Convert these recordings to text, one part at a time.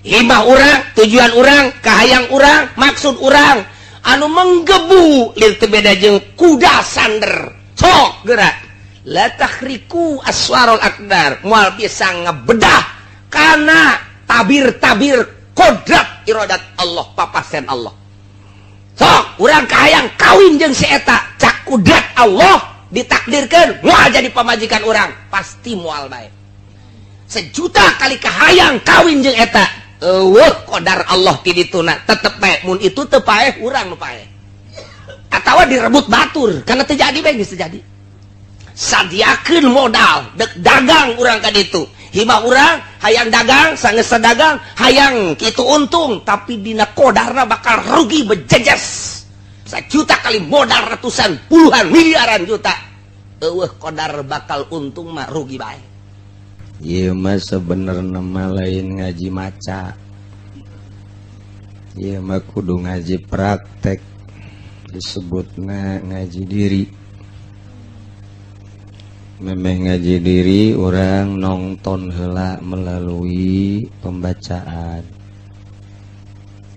hibah urang, tujuan urang, kahayang urang, maksud urang anu menggebu lir teu beda jeung kuda sander sok gerak la tahriku aswarul akdar moal bisa ngebedah kana tabir-tabir kodrat iradat Allah papasen Allah sok urang kahayang kawin jeung si eta cak kudrat Allah ditakdirkeun moal jadi pamajikan urang pasti moal bae sejuta kali kahayang kawin jeung eta kodar Allah ti dituna tetep bae mun itu teu paeh urang nu paeh atawa direbut batur karena teu jadi bae geus terjadi sadiakeun modal dek dagang urang ka ditu hibah urang hayang dagang sangeus dagang hayang kitu untung tapi dina kodarna bakal rugi bejejes 1 juta kali modal ratusan puluhan miliaran juta kodar bakal untung mah rugi bae. Ieu mah sebenarnya mah lain ngaji maca. Ieu mah kudu ngaji praktek. Disebutna ngaji diri. Memeh ngaji diri orang nonton heula melalui pembacaan.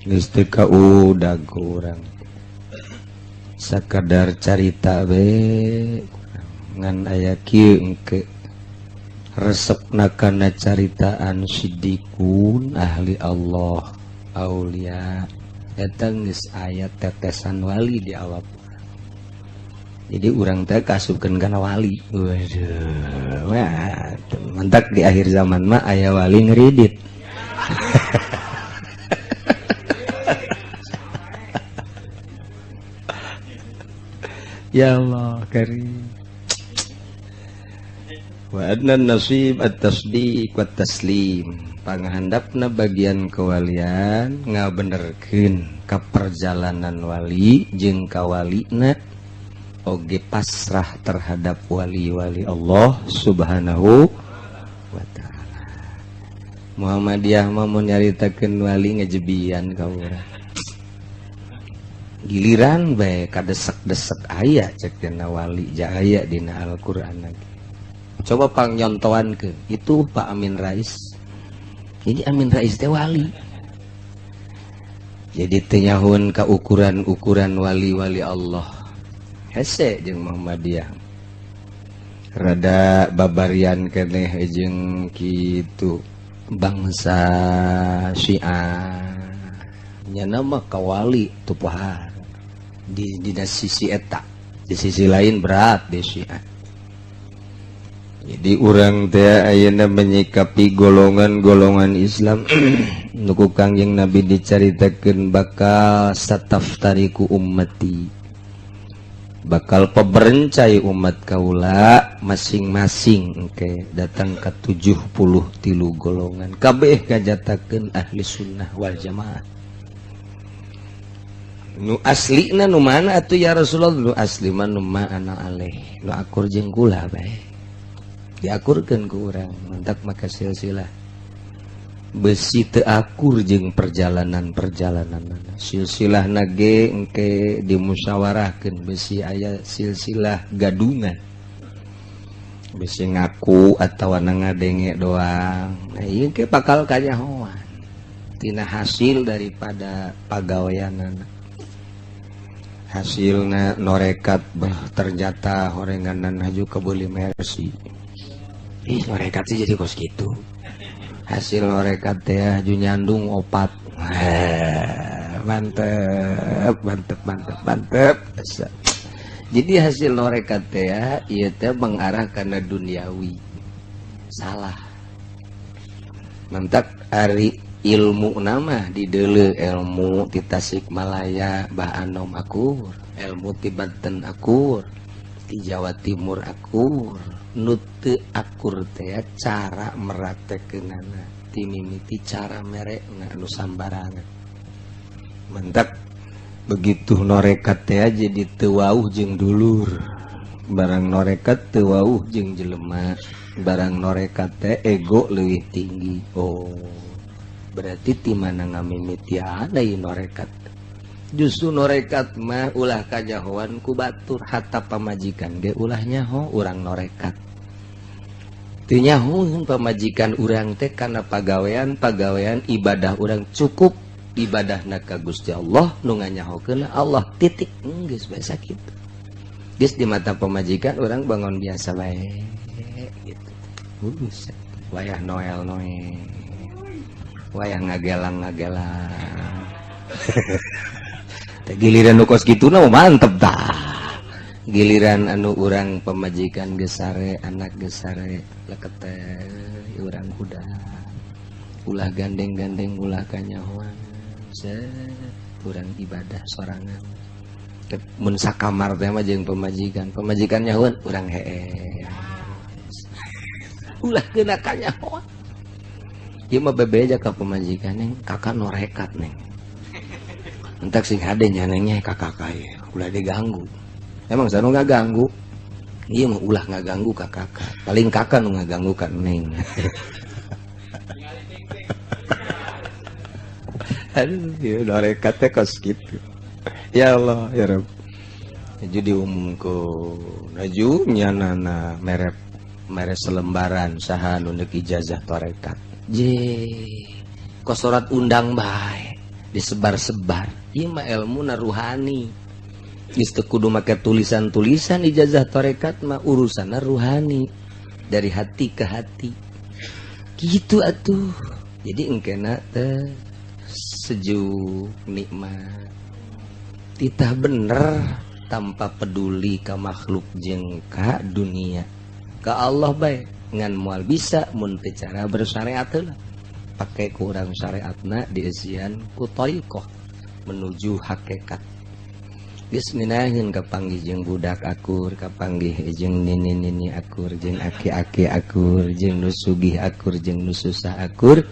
Geus teu kaudag urang. Sakadar carita we ngan aya kieu engke resepna kana caritaan sidikun ahli Allah aulia eta geus aya tetesan wali di awak jadi urang teh kasupkeun kana wali waduh wah mentak di akhir zaman mah aya wali ngeridit ya Allah karim wa adna nasib at-tasdiq wa taslim pangahandapna bagian kewalian ngabenerkeun ka perjalanan wali jeung kawalina oge pasrah terhadap wali-wali Allah Subhanahu wa taala. Muhammadiyah mah mun nyaritakeun wali ngajebian ka urang. Giliran bae kadesek-desek aya cek dina wali jaya dina Al-Qur'an lagi. Coba pang nyontoan ke itu Pak Amin Rais. Jadi Amin Rais teh wali. Jadi tenyahun ka ukuran-ukuran wali-wali Allah. Hese jeung Muhammadiyah. Rada babarian keneh jeung kitu bangsa Syiah. Nya nama ka wali tu pahar. Di sisi eta. Di sisi lain berat di Syiah. Jadi orang teh ayeuna menyikapi golongan-golongan Islam nuku Kangjeng Nabi dicaritakeun bakal sataftariku ummati bakal peberencai umat kaula masing-masing engke datang ke 73 golongan kabeh kajatakeun ahli sunnah wal jamaah nu aslina nu mana atuh ya Rasulullah nu asli mah nu ma'ana aleh nu akur jeung kula bae diakurkan ke orang mentak maka silsilah besi teakur jeung perjalanan silsilah nage engke dimusyawarahkeun besi aya silsilah gadungan besi ngaku atau ngadenge doang nah ieu ke bakal kanyahoan tina hasil daripada pagaweanana hasilna norekat ternyata horenganan haju kebeuli mersi norekat sih jadi kos gitu hasil norekat teh haju nyandung opat mantep jadi hasil norekat teh ieu teh mengarah kana duniawi salah mantap ari ilmu nama dideuleu ilmu ti Tasikmalaya Bah Anom akur ilmu ti Banten akur ti Jawa Timur akur nu teu akur teh cara meratekeunana ti mimiti cara merekna nu sambarangan mentak begitu norekat teh jadi teu wauh jeung dulur barang norekat teu wauh jeung jelema barang norekat teh ego leuwih tinggi oh berarti ti mana ngamimiti ada ieu norekat justru norekat mah ulah kajahoan ku batur hatta pamajikan ge ulah nyaho urang norekat Nyahoun pamajikan urang teh karena pagawean ibadah urang cukup ibadah ka Gusti Allah nu nganyahokeun Allah titik geus bae sakitu. Geus di mata pamajikan urang bangun biasa bae gitu. Buset, wayah Noel wayah ngagelang teh giliran nu kos kituna mantep dah. Giliran anu urang pemajikan gesare anak gesare leket urang kuda ulah gandeng-gandeng ulah kanyahoan urang ibadah sorangan mun sakamar teh mah jeung pemajikan nyahoan urang hee ulah geuna kanyahoan ieu mah bebeja ka pemajikan neng kakak norekat neng entak sing hade nya neng kakak kaya ulah diganggu. Emang saya nggak ganggu, iya mah ulah nggak ganggu kakak, paling kakak nu nggak ganggu kan neng. Aduh, ya norekat teh kos gitu. Ya Allah, ya Rabb. Jadi umumku, najunya nana mere selembaran saha nu neuk ijazah torekat. Kos surat undang bae disebar-sebar. Ieu mah ilmu ruhani. Geus teu kudu make tulisan-tulisan ijazah tarekat mah urusanna ruhani dari hati ke hati gitu atuh. Jadi engkena teh sejuk nikmat titah bener tanpa peduli ka makhluk jeung ka dunia ka Allah bae ngan moal bisa mun teu cara bersyariat heula pake ku urang syariatna dieusian ku thariqah menuju hakikat. Geus minahin kapanggih jeung budak akur, kapanggih jeung nini-nini akur, jeung aki-aki akur, jeung nu sugih akur, jeung nu susah akur,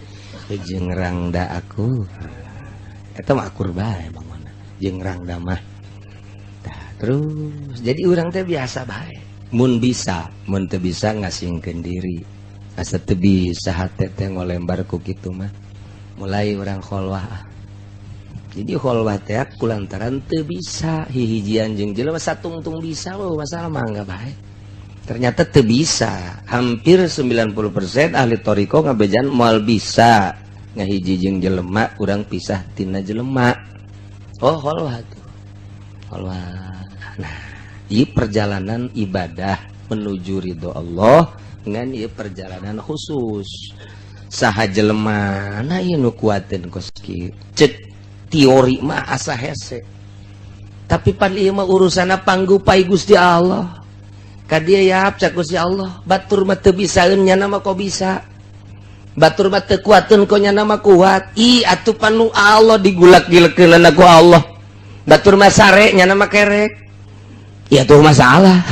jeung rangda akur. Eta mah akur bae bangona. Jeung rangda mah. Tah, terus jadi urang teh biasa bae. Mun bisa, mun teu bisa ngasingkeun diri. Asa teu bisa hate teh ngolembar ku kitu mah. Mulai urang kholwah. Jadi kholwah teh kulantaran teu bisa hihijian jeung jelema satungtung bisa loh masalah mah enggak bae. Ternyata teu bisa. Hampir 90% ahli thariqah ngabejan moal bisa ngahiji jeung jelema urang pisah tina jelema. Oh kholwah tuh. Kholwah. Nah, ieu perjalanan ibadah menuju ridho Allah ngan ieu perjalanan khusus. Saha jelema na ieu nu kuateun kos kieu. Cek teori mah asa hese tapi pan ieu mah urusana panggupai Gusti Allah ka dia ya cak Gusti Allah batur mah teu bisaeun nya mah kok bisa batur mah teu kuateun kok nya mah kuat atuh panu Allah digulak-gileukeun ku Allah batur mah sare nya mah kerek ya tuh masalah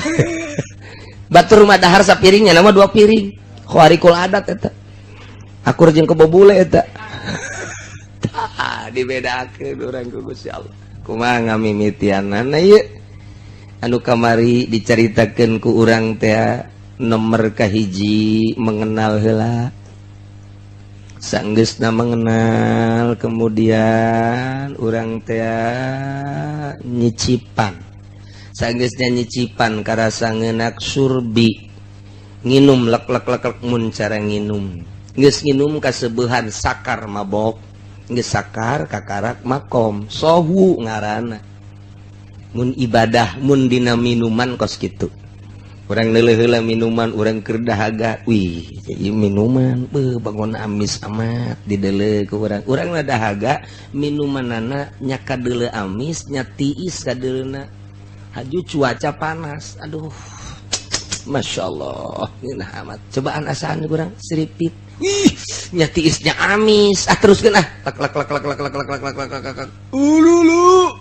batur mah dahar sapiring nya mah 2 piring khawarikul adat eta akur jeung kebobule eta dibedakeun urang ku Gusti Allah. Kumaha ngamimitianana ieu? Anu kamari dicaritakeun ku urang teh nomor kahiji mengenal heula. Sanggeusna mengenal kemudian urang teh nyicipan. Sanggeusna nyicipan karasa ngeunak surbi. Nginum lek mun cara nginum. Geus nginum kaseubehan sakar mabok. Geus sakar kakarak makom sohu ngaranna mun ibadah mun dina minuman kos kitu urang neuleuh heula minuman urang keur dahaga wih ieu minuman beuh bangun amis amat dideuleuh ku urang na dahaga minumanana nya kadeuleuh amis nya tiis kadeuleuhna haju cuaca panas aduh masyaallah inah amat cobaan asaan urang siripit nya tiisnya amis teruskeun lak ululu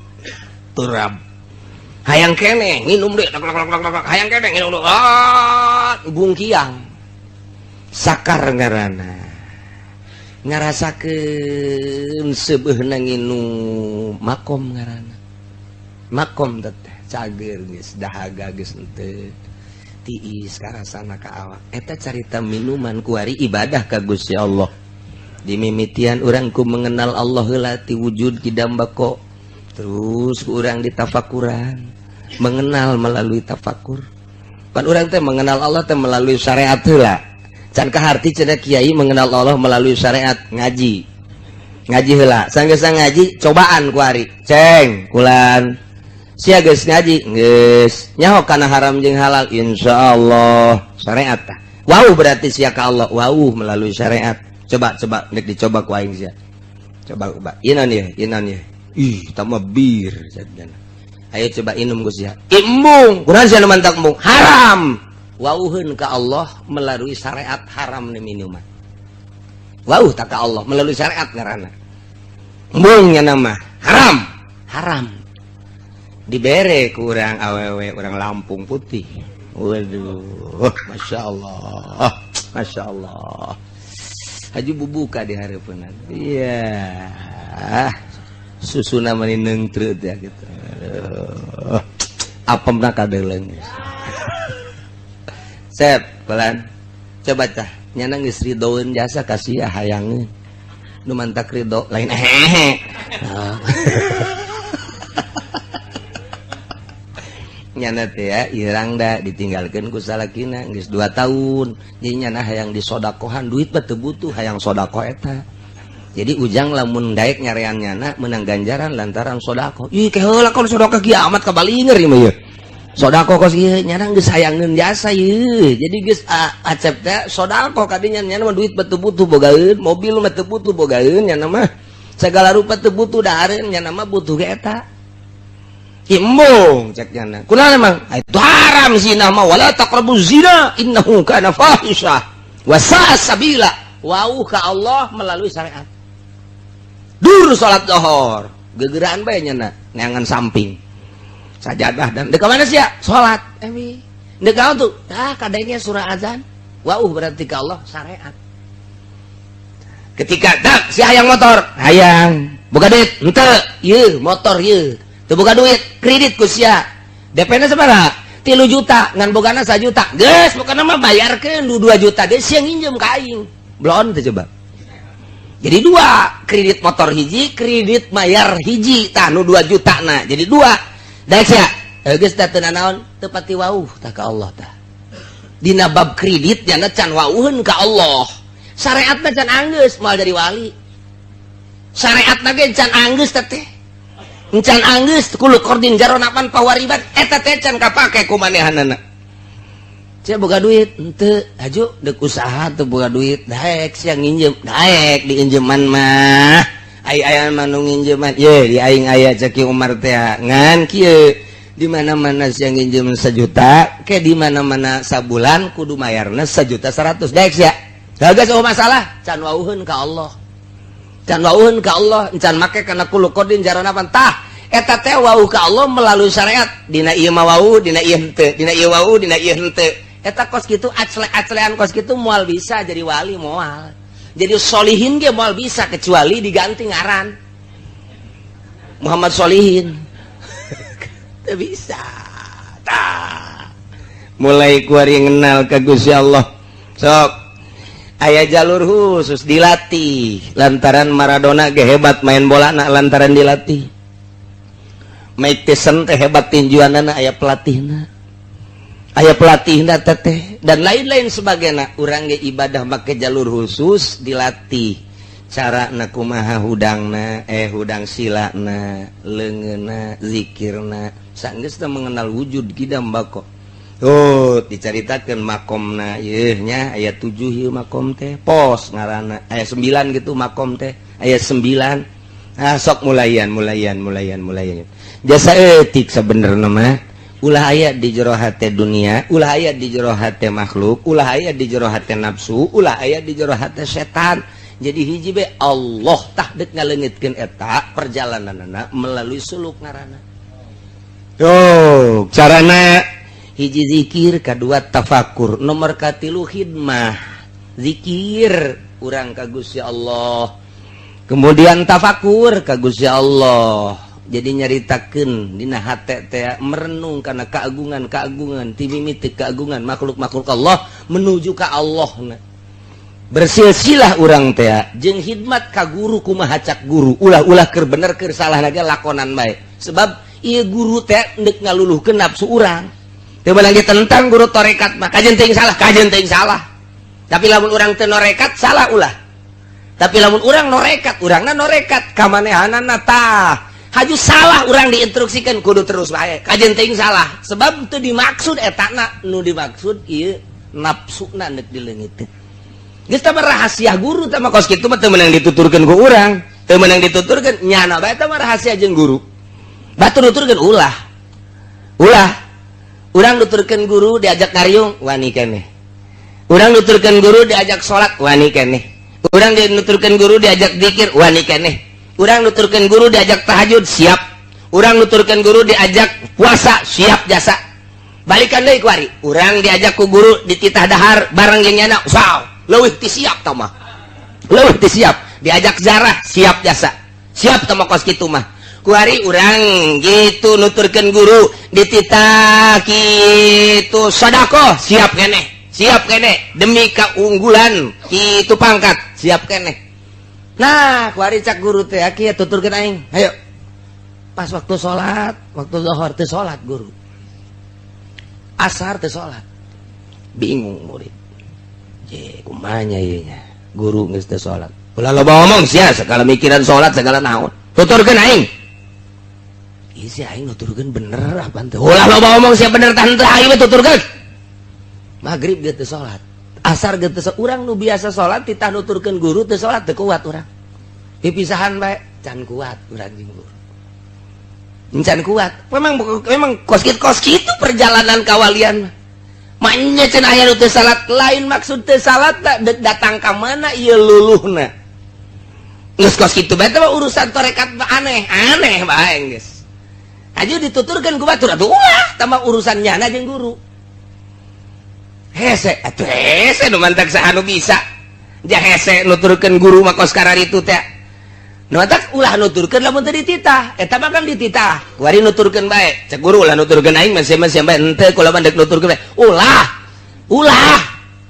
turab hayang keneh nginum deui hayang keneh nginum deui bungkiang sakar ngaranna ngarasakeun seubeuna nginum makom ngaranna makom teh cager geus dahaga geus henteu tiis karasana ka awak eta carita minuman kuari ibadah ka Gusti Allah dimimitian urang ku mengenal Allah heula ti wujud kidambako terus urang ditafakuran mengenal melalui tafakur pan urang teh mengenal Allah teh melalui syariat heula can kaharti cenah kiai mengenal Allah melalui syariat ngaji heula sanggeus ngaji cobaan ku ari ceng kulan sia geus ngaji geus nyaho kana haram jeung halal insyaallah syariat tah wauh berarti sia ka Allah wauh melalui syariat coba nek dicoba ku aing sia coba inan ya ih tambah bir jadinya ayo coba inum ku sia imbung kunaon sia nu mantak embung haram wauheun ka Allah melalui syariat haram ni minuman wauh tak ka Allah melalui syariat ngaranna embungnya nama haram dibere ku urang awewe urang Lampung Putih waduh masya Allah haju bubuka di hareupeunna iya susuna mani neungtreut ya gitu apemna kadeuleng Sep, pelan. Coba tah, nyana geus ridoeun jasa kasih hayangeun. Nu mantak ridho lain hehe. Nyana teh ya irang da ditinggalkeun ku salakina geus 2 tahun. Jadi nyana hayang disodakohan duit teh butuh hayang sodako eta. Jadi ujang lamun daek nyarean nyana menang ganjaran lantaran sodako. Ih ke heula kalau sodako kiamat kabalinger ieu mah. Sodako kos ieu nyana geus hayangeun jasa ieu. Jadi geus acep teh sodako kadinya nyana mah duit batu butuh bogaeun, mobil mah teu butuh bogaeun nyana mah. Segala rupa teu butuh dahareun nyana mah butuh ge eta. Imbung cek nyana. Kunaon emang? Itu haram zina mah wala taqrabuz zina innahu kana fahisha wa sa'a sabila. Wauh ka Allah melalui syariat. Dur salat zuhur, gegeraan bae nyana neangan samping. Sajadah dan dek mana sih ya? Sholat dek kau tuh kadangnya surah azan wauh berarti ke Allah syariat ketika tak si hayang motor hayang buka duit ente ye motor ye tuh buka duit kredit ku sia DP-na sabaraha 3 juta ngan bogana 1 juta geus bukan mah bayarkeun 2 juta dia sia nginjem ka aing blon teh coba jadi 2 kredit motor hiji kredit mayar hiji tah nu 2 juta na jadi 2 daek sia geus teh teu naon teu pati wauh tah ka Allah tah dina bab kredit nya can wauheun ka Allah syariatna can anggeus moal jadi wali syariatna ge can anggeus teh can anggeus kulo kordin jaronapan pawaribat eta teh can kapake ku manehanana sia boga duit henteu aju deuk usaha teu boga duit daek sia nginjem daek diinjeman mah aya manu nginjeman ye di aing aya ceki Umar teh ngan kieu di mana-mana sia nginjem 1 juta ke di mana-mana sabulan kudu mayarna 1.100.000 daek sia gagas oh masalah can wauheun ka Allah can make kana kulu kodin jaranapan tah eta teh wauh ka Allah melalui syariat dina ieu mah wauh dina ieu henteu dina ieu wauh dina ieu henteu eta kos kitu aclean kos kitu moal bisa jadi wali moal jadi solihin ge moal bisa kecuali diganti ngaran Muhammad Solihin teu bisa tah mulai kuari ngenal ka Gusti Allah sok aya jalur khusus dilatih lantaran Maradona ge hebat main bola na lantaran dilatih Mike Tyson teh hebat tinjuanana aya pelatihna teteh dan lain-lain sebagainya urang ge ibadah make jalur khusus dilatih carana kumaha hudangna hudang silana leungeunna zikirna sanggeus teh mengenal wujud kidam bako tuh dicaritakeun makomna yeuh nya aya 7 ieu makom teh pos ngaranna aya 9 gitu makom teh aya 9 sok mulayan jasa etik sebenarnya mah ulah aya di jero hate dunia ulah aya di jero hate makhluk ulah aya di jero hate nafsu ulah aya di jero hate setan jadi hiji be Allah tah deuk ngaleungitkeun eta perjalananna melalui suluk ngaranna yo carana hiji zikir kadua tafakur nomor katilu khidmah zikir urang ka Gusti Allah kemudian tafakur ka Gusti Allah jadi nyaritakeun dina hate teh merenung kana keagungan ti mimiti keagungan makhluk-makhluk Allah menuju ka Allahna bersilsilah urang teh jeung khidmat ka guru kumaha cak guru ulah-ulah keur bener keur salah lagi lakonan bae sebab ieu guru teh neuk ngaluluhkeun nafsu urang teu lagi tentang guru tarekat mah kajen teuing salah Tapi lamun urang teu norekat salah ulah. Tapi lamun urang norekat, urangna norekat kamanehanana tah. Haju salah urang diinstruksikan kudu terus bae. Kajen teuing salah. Sebab teu dimaksud etana, nu dimaksud ieu nafsuna neuk dileungiteun. Geus tah rahasia guru tah mah kos kitu mah teu meunang dituturkeun ku urang, teu meunang dituturkeun nyana bae tah mah rahasia jeung guru. Batur nuturkeun ulah. Ulah. Urang nuturkeun guru diajak ngariung wani keneh. Urang nuturkeun guru diajak salat wani keneh. Urang nuturkeun guru diajak zikir wani keneh. Urang nuturkeun guru diajak tahajud siap. Urang nuturkeun guru diajak puasa siap jasa. Balikan deui ku ari. Urang diajak ku guru dititah dahar bareng jeung nyana usah. Leuwih ti siap tah mah. Leuwih ti siap. Diajak zarah siap jasa. Siap tah mah kos kitu mah. Ku ari urang gitu nuturkeun guru dititah kitu sedekah siap keneh. Siap kene demi keunggulan itu pangkat siap kene. Nah kuari cak guru teh aki tuturkeun aing ayo pas waktu sholat waktu zuhur teh sholat guru asar teh sholat bingung murid je kumanya ieu nya guru geus teh sholat ulah loba ngomong sia segala mikiran sholat segala naon tuturkeun aing ieu si aing nuturkeun bener apa teh ulah loba ngomong sia bener tah teu aing tuturkeun maghrib gitu sholat asar gitu urang nu biasa sholat titah nuturkeun guru teu sholat teu kuat urang pipisahan bae can kuat urang jeung guru can kuat memang kos kitu perjalanan kawalian mah nya cenah aya nu teu salat lain maksud teu salat datang ka mana ieu luluhna geus kos kitu bae teh urusan tarekat aneh bae geus aju dituturkeun ku batur atuh ulah tah urusan nyana jeung guru hese atuh hese nu mantak saha nu bisa jah hese nuturkeun guru mah kos kararitu teh nu mantak ulah nuturkeun lamun teu dititah eta mah kan dititah kuari nuturkeun bae cek guru ulah nuturkeun aing mah sia bae henteu kula mah deuk nuturkeun bae ulah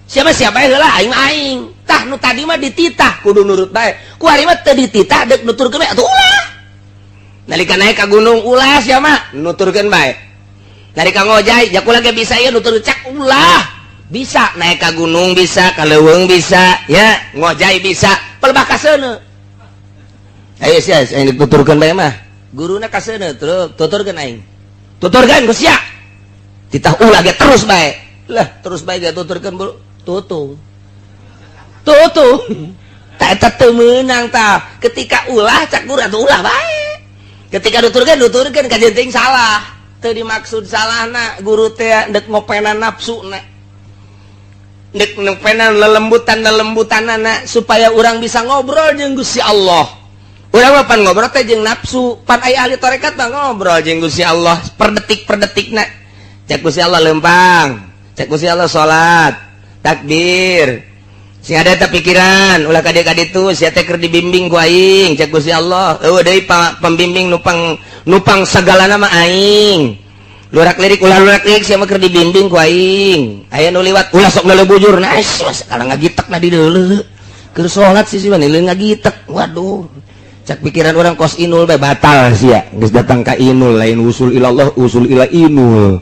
siapa bae heula aing tah nu tadi mah dititah kudu nurut bae kuari mah teu dititah deuk nuturkeun bae atuh ulah nalika naik ka gunung ulah sia mah nuturkeun bae nalika ngojay jak ulah ge bisa ieu nuturkeun cak ulah bisa naik ke gunung bisa ke leuweung bisa ya ngojay bisa pelebah ka seuneu ayo sia aing dituturkeun bae mah guruna ka seuneu terus tuturkeun aing tuturkeun geus sia titah ulah ge terus bae lah terus bae ge tuturkeun tutung tah eta teu meunang tah ketika ulah cak guru atuh ulah bae ketika nuturkeun kajen teuing salah teu dimaksud salahna guru teh deuk ngopenan nafsuna dek nepenan lelembutan supaya orang bisa ngobrol jeung Gusti Allah. Urang mah pan ngobrol teh jeung nafsu, pan aya ahli tarekat mah ngobrol jeung Gusti Allah per detik-detikna. Cek Gusti Allah lempang, cek Gusti Allah salat, takbir. Sing ada teh pikiran ulah ka ditu sia teh keur dibimbing ku aing, cek Gusti Allah. Eueuh deui pembimbing nupang sagalana mah aing. Lurak-lirik sia mah keur dibimbing ku aing. Aya nu liwat ulah sok neuleuh bujur. Nah, sekarang ngagitek na di deuleu. Keur salat sih mah neuleuh ngagitek. Waduh. Cak pikiran orang kos inul bae batal sia. Geus datang ka inul lain usul ilallah usul ila inul.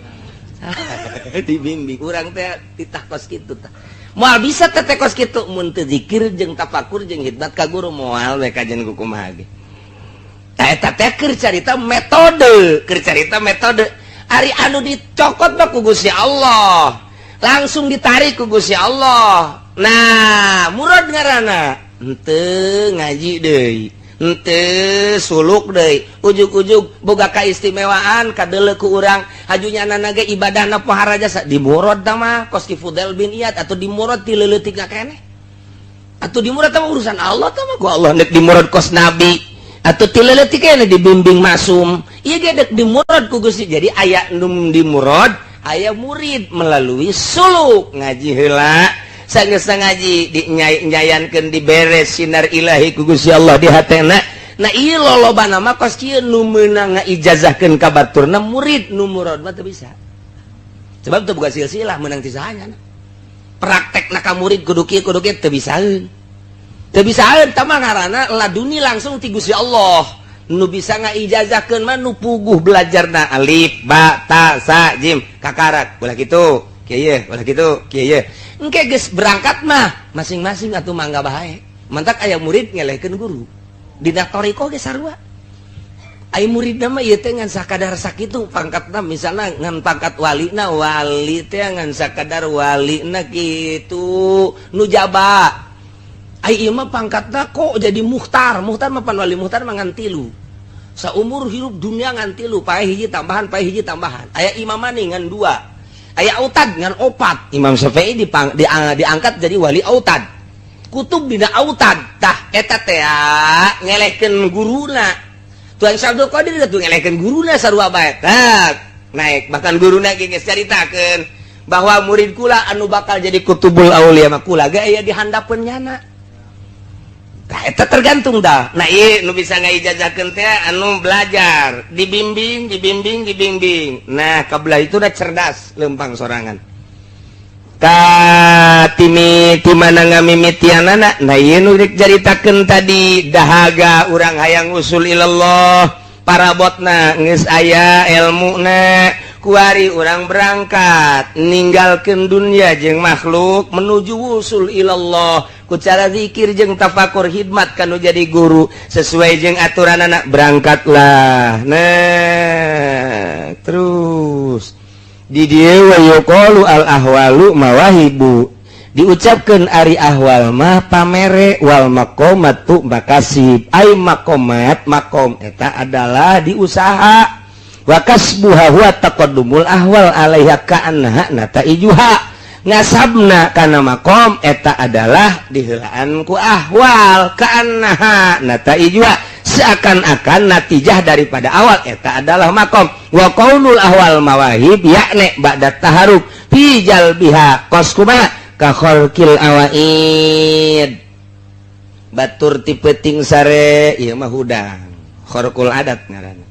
Dibimbing urang teh titah kos kitu tah. Moal bisa teh kos kitu mun teu zikir jeung tafakur jeung khidmat ka guru moal we kajen kumaha ge. Tah eta teh keur carita metode, ari anu dicokot mah ku Gusti Allah langsung ditarik ku Gusti Allah. Nah murad ngaranna henteu ngaji deui henteu suluk deui ujug-ujug boga kaistimewaan kadeuleu ku urang hajunya nage ibadahna pohara jasa dimurad tah mah kos Ki Fudail bin Iyad atau dimurad ti leuleutikna keneh atuh dimurad tah urusan Allah tah mah ku Allah nek dimurad kos nabi atau tileletik kene dibimbing masum ieu ge dek dimurad ku Gusti jadi aya nu dimurad aya murid melalui suluk ngaji heula sageus ngaji dinyayankeun diberes sinar ilahi ku Gusti Allah di hatena nah ieu lolobana mah kos kieu nu meunang ngaijazahkeun ka baturna murid nu murad mah teu bisa sebab teu boga silsilah meunang ti sahanya praktekna ka murid kudu kieu teu bisaeun teu bisaeun tah mah ngaranna laduni langsung ti Gusti Allah nu bisa ngaijazahkeun mah nu puguh belajarna alif ba ta sa jim kakarak ulah kitu gitu engke geus berangkat mah masing-masing atuh mangga bae mantak aya murid ngelehkeun guru dina toriko ge sarua aya muridna mah ieu teh ngan sakadar sakitu pangkatna misalna ngan pangkat walina wali teh ngan sakadar walina kitu nujaba aya ieu mah pangkatna kok jadi muhtar mah pan wali muhtar mah ngan 3 saumur hidup dunia ngan 3 pae hiji tambahan aya imam mani ngan 2 aya autad ngan 4 Imam Syafi'i diangkat jadi wali autad kutub dina autad tah eta teh ngelehkeun guruna Tuan Abdul Qadir tuh ngelehkeun guruna sarua bae naik bahkan guruna ge geus caritakeun bahwa murid kula anu bakal jadi kutubul aulia mah kula ge aya di handapeun nyana tah eta tergantung dah nah ieu nu bisa ngaijazahkeun teh anu belajar dibimbing nah kabelah itu udah cerdas lempang sorangan ka timiti mana ngamimitianana nah ieu nu dicaritakeun tadi dahaga urang hayang usul ilallah parabotna geus aya ilmuna kuari urang berangkat ninggalkeun dunia jeung makhluk menuju usul ilallah ku cara zikir jeung tafakur hidmat kanu jadi guru sesuai jeung aturan anak berangkatlah nah terus di dieu wa yuqalu al ahwalu mawahibu diucapkeun ari ahwal mah pamere wal maqamatu makasib ai maqamat maqam eta adalah diusaha wa kasbuha huwa taqaddumul ahwal alaiha ka'annaha nataijuha ngasabna kana maqam eta adalah diheulaan ku ahwal ka'annaha nataijuha seakan-akan natijah daripada awal eta adalah maqam wa qaulul ahwal mawahib yakni ba'da taharuk fi jalbiha qaskuma ka khalqil awaid batur tipe ting sare ieu mah hudang kharqul adat ngaranna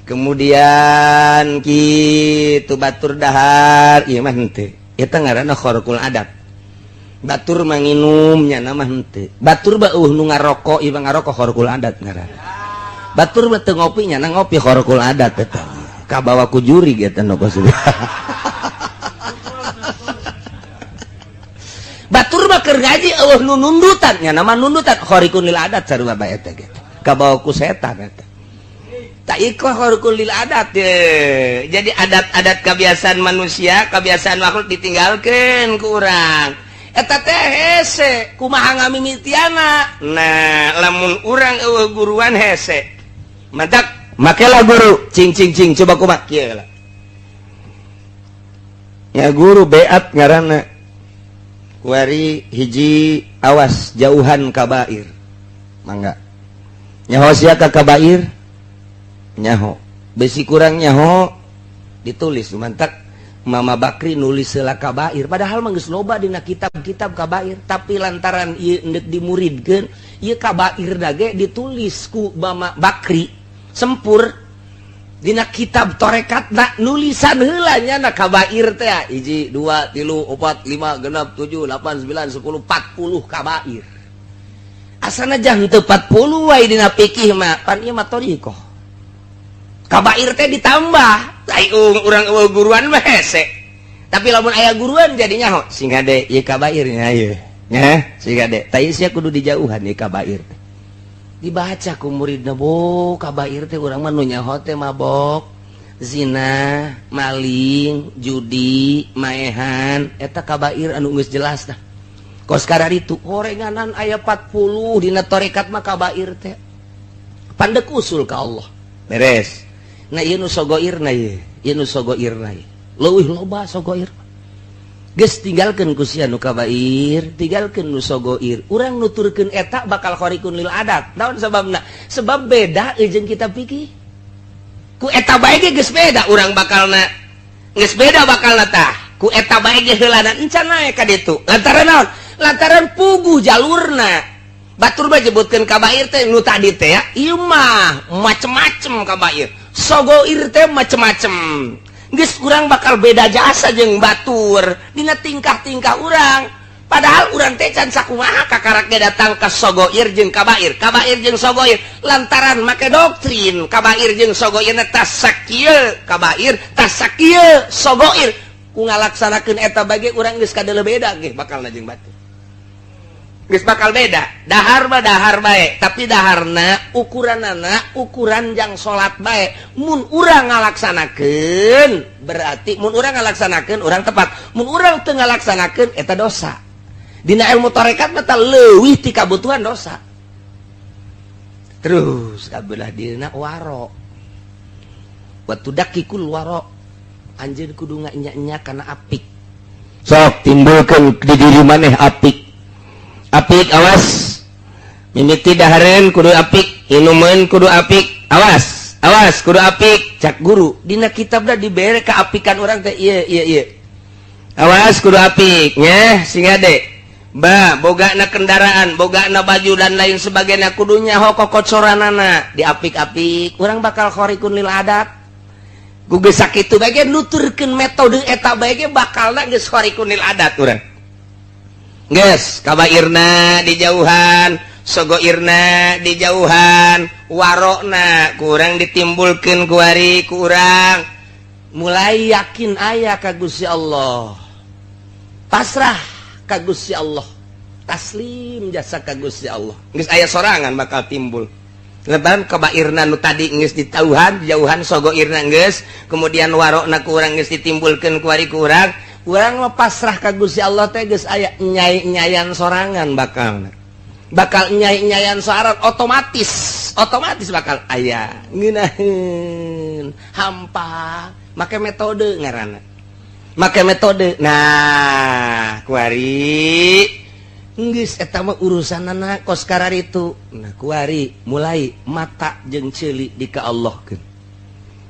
kemudian kitu batur dahar ieu mah henteu eta ngaranna kharqul adat batur manginum nya nama henteu batur beuh nu ngaroko ieu ngaroko kharqul adat ngaranna batur teu ngopi nya ngopi kharqul adat eta kabawa ku juri eta nu batur mah keur ngaji eueuh nu nundutan nya nama nundutan kharqul adat sarua bae eta gitu kabawa ku setan eta tak ikut kharqul adat ye. Jadi adat-adat kebiasaan manusia kebiasaan makhluk ditinggalkan ku urang eta teh hese kumaha ngamimitiana nah lamun urang eueuh guruan hese madak makelah guru cing coba kumaha kieu lah ya guru beat ngaranna kuari hiji awas jauhan kabair mangga nyaho sia ka kabair nyaho besi kurang nyaho ditulis mantak Mama Bakri nulis heula kabair padahal mah geus loba dina kitab-kitab kabair tapi lantaran ieu endek dimuridkeun ieu kabair dage ditulis ku Mama Bakri sempur dina kitab torekatna nulisan heula nya na kabair teh 1 2 3 4 5 6 7 8 9 10 40 kabair asana jang teu 40 wae dina fikih mah pan ieu mah thariqah kabair teh ditambah ai urang eueuh guruan mah hese tapi lamun aya guruan jadinya ho sing hade ieu kabair nya ieu nya sing hade tah ieu sia kudu dijauhan ieu kabair teh dibaca ku muridna bo kabair teh urang mah nu nyaho teh mabok zina maling judi maehan eta kabair anu geus jelas tah kos kararitu horenganan aya 40 dina tarekat mah kabair teh pandek usul ka Allah beres. Nah ieu nu sogoirna ieu nu sogoirna leuwih loba sogoir geus tinggalkeun ku sia nu kabair tinggalkeun nu sogoir urang nuturkeun eta bakal khariqun lil adat naon sababna sebab beda jeung kita pikir ku eta bae ge geus beda urang bakalna geus beda bakalna tah ku eta bae ge heulana encan nae ka ditu lantaran naon lantaran puguh jalurna batur mah nyebutkeun kabair teh nu tadi teh ya ieu mah macem-macem kabair sogoir teh macem-macem geus urang bakal beda jasa jeung batur dina tingkah-tingkah urang padahal urang teh can sakumaha kakarak ge datang ka sogoir jeung kabair jeung sogoir lantaran make doktrin kabair jeung sogoirna tas sakieu kabair tas sakieu sogoir ku ngalaksanakeun eta bage urang geus kadele beda ge bakalna jeung batu. Geus bakal beda. Dahar mah dahar bae, tapi daharna ukuranana ukuran jang salat bae. Mun urang ngalaksanakeun berarti mun urang ngalaksanakeun urang tepat. Mun urang teu ngalaksanakeun eta dosa. Dina ilmu tarekat mah teh leuwih ti kabutuhan dosa. Terus kabelah dina waro. Watu dakikul waro. Anjeun kudu nganya-nya kana apik. Sok timbulkeun di diri maneh apik. Apik awas. Mimiti dahareun kudu apik, inumeun kudu apik. Awas, awas kudu apik. Cak guru, dina kitabna dibere kaapikan urang teh ieu. Awas kudu apik nya singa de. Ba, bogana kendaraan, bogana baju dan lain sebagainya kudunya hokokot soranana diapik-apik. Urang bakal khorikun lil adat. Ku geus sakitu bae nuturkeun metode eta bae bakalna geus khorikun lil adat urang. Geus kabairna di jauhan, sogoirna di jauhan, warokna kurang ditimbulkeun ku ari ku urang. Mulai yakin aya ka Gusti Allah. Pasrah ka Gusti Allah, taslim jasa ka Gusti Allah. Geus aya sorangan bakal timbul. Lebaran kabairna nu tadi geus ditauhan, jauhan sogoirna geus, kemudian warokna ku urang geus ditimbulkeun ku ari ku urang. Urang mah pasrah ka Gusti Allah teh geus aya nyai-nyayan sorangan bakal. Bakal nyai-nyayan sorangan otomatis bakal aya. Ngeunaheun hampa, make metode ngaranna. Make metode. Nah, kuari geus eta mah urusanana kos kararitu. Nah, kuari mulai mata jeung ceuli dikaallahkeun.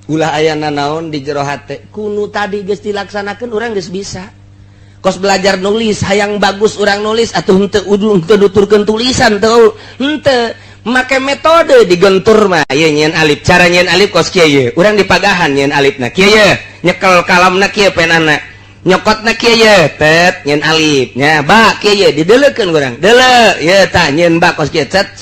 Ulah ayana naon di jero hate kunu tadi geus dilaksanakeun urang geus bisa. Kos belajar nulis hayang bagus urang nulis atuh henteu nuturkeun tulisan teu henteu make metode digentur mah ieu nyieun alif. Cara nyieun alif kos kieu ye. Urang dipagahan nyieun alifna kieu ye. Nyekel kalamna kieu penana. Nyokotna kieu ye tet nyieun alif nya ba kieu ye dideleukeun urang. Deuleu ye tah nyieun ba kos kieu cet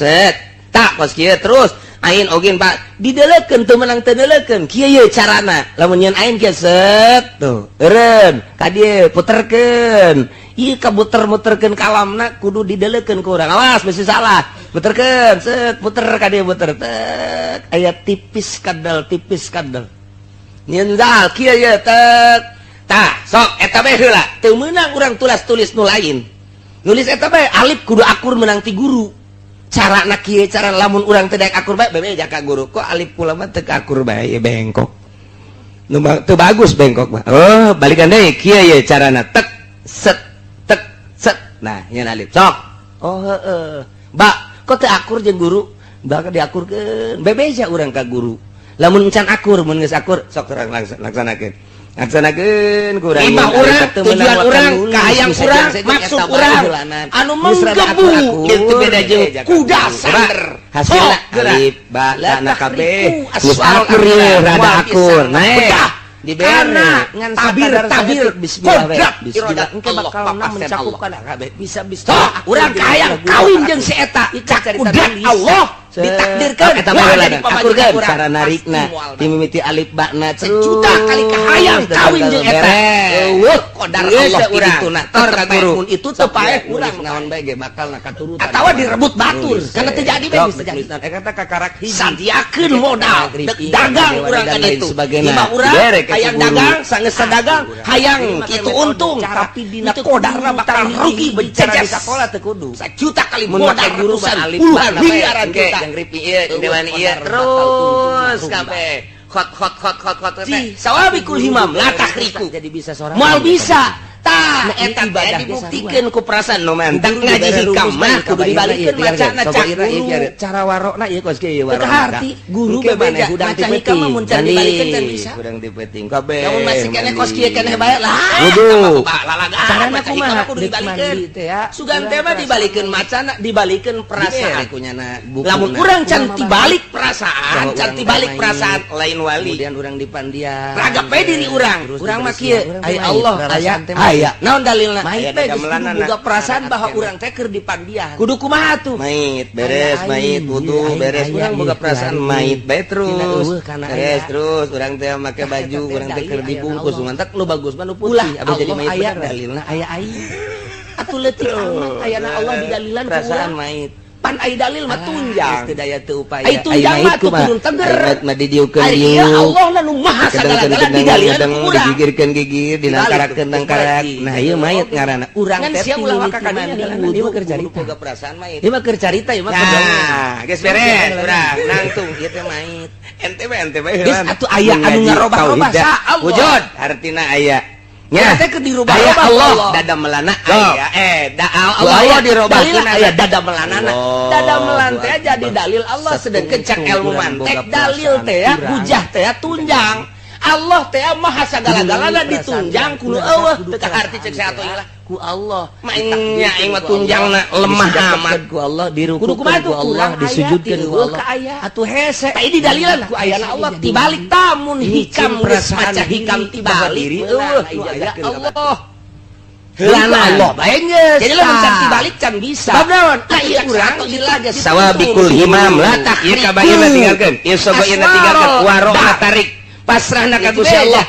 tak kos kieu terus ain ogen Pak dideleukeun teu meunang teu deleukeun kieu ye carana lamun nyieun ain kieu set tuh eureun ka dieu puterkeun ieu kabuter-muterkeun kalamna kudu dideleukeun ku urang awas bisi salah puterkeun set puter ka dieu puter tek aya tipis kadal nyieun dal kieu ye tek tah sok eta bae heula teu meunang urang tulis nu lain nulis eta bae alif kudu akur meunang ti guru. Cara nak kieu cara lamun urang teu daek akur bae bebeja ka guru kok alif kula mah teu akur bae bengkok nu teu bagus bengkok mah oh balikan deui kieu ye carana tek set nah nyeun alif sok oh heueuh ba kok teu akur jeung guru bakal diakurkeun bebeja urang ka guru lamun encan akur mun geus akur sok urang laksanakeun kurang imah urang tujuan urang kahayang urang maksud urang anu menggebu itu beda jeung kuda sander hasilna alif ba na kabeh geus akur ye rada akur nae dibere ngan tabir bismillah engke bakal mencakupkan kabeh bisa urang kahayang kawin jeung si eta udah Allah ditakdirkeun eta baheula akurkeun cara narikna dimimiti alif bakna sejuta kali kahayang kawin jeung eta eueuh qadar Allah kituna tor ka guru itu teu paeh urang naon bae ge bakal katurutan atawa direbut batur kana teu jadi bae terjadi eta kakarak hiji sadiakeun modal dagang urang ka ditu imah urang hayang dagang sangeus sadagang hayang kitu untung tapi dina qadarna bakal rugi bececet sakola teu kudu sajuta kali modal urusan puluhan miliaran juta yang ripi ieu dewan ieu terus kabeh hot sawabikul himam la tahriku jadi bisa seorang moal bisa tah eta teh dibuktikeun ku perasaan nu mantak ngaji hikam mah kudu dibalikeun macana cak guru cara warokna ieu kos kieu warokna harti guru bebeja maca hikam mah mun can dibalikeun can bisa urang dipeuting kabeh lamun masih keneh kos kieu keneh bae lah kudu carana kumaha kudu dibalikeun sugan teh mah dibalikeun macana dibalikeun perasaan lamun urang can tibalik perasaan lain wali kemudian urang dipandian raga pe diri urang mah kieu aya Allah aya naon dalilna Mayit aya teh geus kudu boga perasaan bahwa urang teh keur dipandian. kudu kumaha tuh Mayit beres, mayit wudu beres, urang boga perasaan mayit bae terus. Beres terus urang teh make baju, urang teh keur dibungkus mantak nu bagus mah nu putih abis jadi mayit bener. dalilna aya aing atuh leutik amat ayana Allah di dalilan Perasaan mayit. pan ai dalil mah tunjang Teu daya teu upaya. ai tunjang mah tuh turun teger Mayit mah didieukeun ai diuk. ieu Allah na nu maha sagala-gala di dalilan urang digigirkeun gigir dinangkarakeun nangkarak. Nah ieu mayit ngaranna. Urang Ngan teh sia ulah waka kadinya dalilan ieu mah keur carita boga perasaan mayit. ieu mah keur carita ieu mah Nah, geus beres urang nangtung ieu teh mayit. Ente bae geus atuh aya anu ngarobah-robah sa Allah wujud artina aya. nya teh keur dirubah Aya Allah Allah dada melana aya Allah dirobahkeun aya dada melanana Allah. dada melan teh jadi dalil Allah sedengkeun cek ilmu mantek dalil teh hujah teh tunjang Allah teh maha sagala-galana ditunjang kudu eueuh teu kaharti cek saha ilah ku Allah mainnya aing mah tunjangna lemah amat ku Allah dirukukeun kudu kumaha ku tuh Allah disujudkeun ku Allah atuh hese tah di dalilan ku ayana Allah tibalik tamun hikam geus maca hikam tibalik eueuh nu aya Allah heulana Allah bae geus jadi lamun can tibalik can bisa bab naon ieu urang geus sawabikul himam la ieu kabairna tinggalkeun ieu sogoirna tinggalkeun waro tarik pasrahna ka Gusti Allah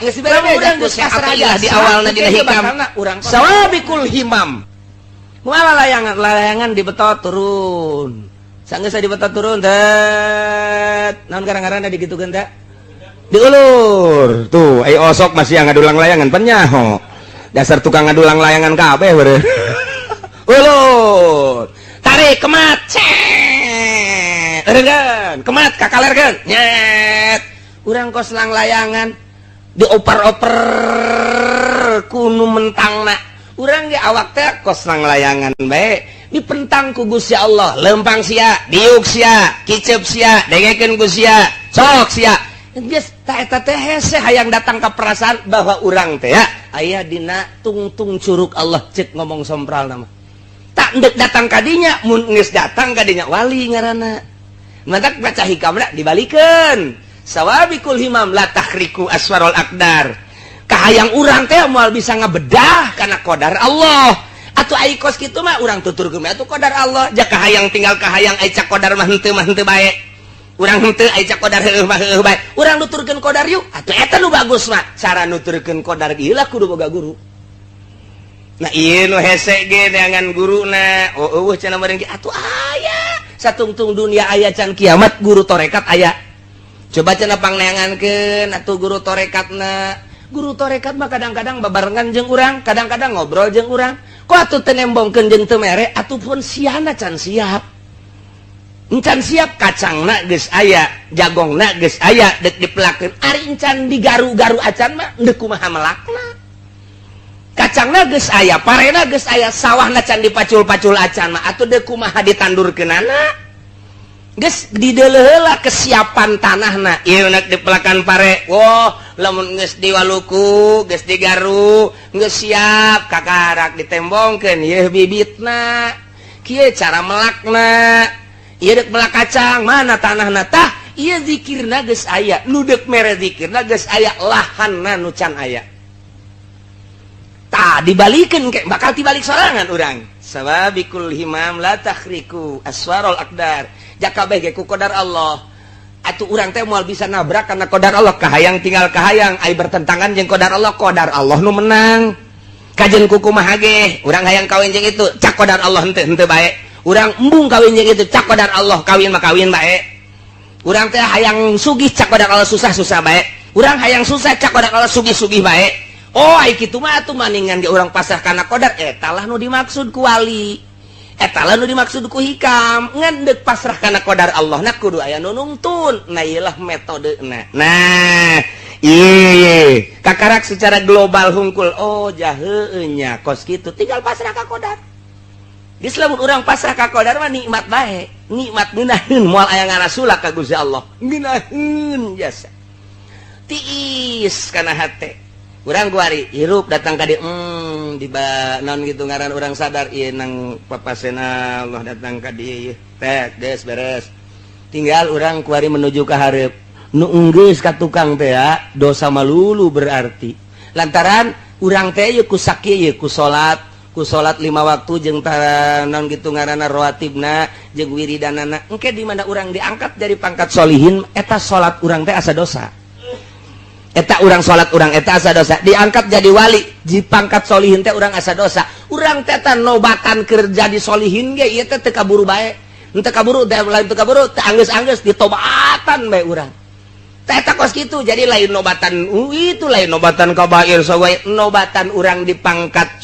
urang geus pasrah di awalna dina hikam sawabikul himam kumaha layangan di betot turun sanggeus di betot turun tet naon garang-garangna digitukeun teh diulur tuh ai osok masih ngadulang layangan penyaho dasar tukang ngadulang layangan kabeh beureuh ulur tarik kemat eureun kemat kakalerkeun nyet urang kos lang layangan dioper-oper kunu mentangna urang ge awak teh kos lang layangan bae dipentang ku Gusti Allah lempang sia diuk sia kicep sia dengekeun ku sia sok sia geus tah eta teh hese hayang datang ka perasaan bahwa urang teh ya aya dina tungtung curug Allah cek ngomong sompral nama tak ndek datang kadinya mun geus datang kadinya wali ngaranna mantak baca hikamna dibalikeun sawabikul himam la tahriku aswarul akdar kahayang urang teh moal bisa ngabedah kana qadar Allah atuh ai kos kitu mah urang tuturkeun mah atuh qadar Allah jak kahayang tinggal kahayang ai cak qadar mah henteu bae urang henteu ai cak qadar heueuh mah heueuh bae urang nuturkeun qadar yuk atuh eta nu bagus mah cara nuturkeun qadar ieu lah kudu boga guru nah ieu nu hese ge neangan guruna eueuh cenah meureun ge atuh aya satungtung dunia aya can kiamat guru torekat aya coba cenah pangneangankeun atuh guru torekatna guru torekat mah kadang-kadang babarengan jeung urang kadang-kadang ngobrol jeung urang kok atuh teu nembongkeun jeung teu mere atuh pun siana can siap encan siap kacangna geus aya jagongna geus aya dek dipelakeun ari encan digaru-garu acan mah deuk kumaha melakna kacangna geus aya parena geus aya sawahna can dipacul-pacul acan mah atuh deuk kumaha ditandurkeunana geus dideuleuh heula kesiapan tanahna ieu nak dipelakan pare woh lamun geus diwaluku geus digaru geus siap kakarak ditembongkeun ieu bibitna kieu cara melakna ieu deuk melak kacang mana tanahna tah ieu zikirna geus aya nu deuk mere zikirna geus aya lahanna nu can aya tah dibalikeun ke bakal tibalik sorangan urang sababikul himam la tahriku aswarul akdar jakabeh ge ku qadar Allah atuh urang teh moal bisa nabrak kana qadar Allah kahayang tinggal kahayang ai bertentangan jeung qadar Allah nu menang kajen ku kumaha ge urang hayang kawin jeung itu cak qadar Allah henteu bae urang embung kawin jeung itu cak qadar Allah kawin mah kawin bae urang teh hayang sugih cak qadar Allah susah-susah bae urang hayang susah cak qadar Allah sugih-sugih bae oh ai kitu mah atuh maningan ge urang pasrah kana qadar eta lah nu dimaksud ku wali eta lah nu dimaksud ku hikam ngan deuk pasrah kana qadar Allah na kudu aya nu nungtun nah ieu lah metodena nah ieu kakarak secara global hungkul oh jaheueuh nya kos kitu tinggal pasrah ka qadar geus lamun urang pasrah ka qadar mah nikmat bae nikmat ngeunaheun moal aya ngarasulak ka Gusti Allah ngeunaheun jasa tiis kana hate urang guari hirup datang ka dieu di naon gitu ngaran urang sadar ieu nang papasena Allah datang ka dieu teh geus beres tinggal urang kuari menuju ka hareup nu enggeus ka tukang teh dosa malulu berarti lantaran urang teh ku sakieu ku salat 5 waktu jeung naon kitu ngaranna rawatibna jeung wiridanana engke di mana urang diangkat dari pangkat solihin eta salat urang teh asa dosa eta urang salat urang eta asa dosa diangkat jadi wali di pangkat solihin teh urang asa dosa urang teh nobatan kerja di solihin ge ieu teh teu kaburu bae henteu kaburu teh lain teu kaburu teh anggeus-anggeus ditobatan bae urang teh eta kos kitu jadi lain nobatan itu lain nobatan kabair sogoy nobatan urang di pangkat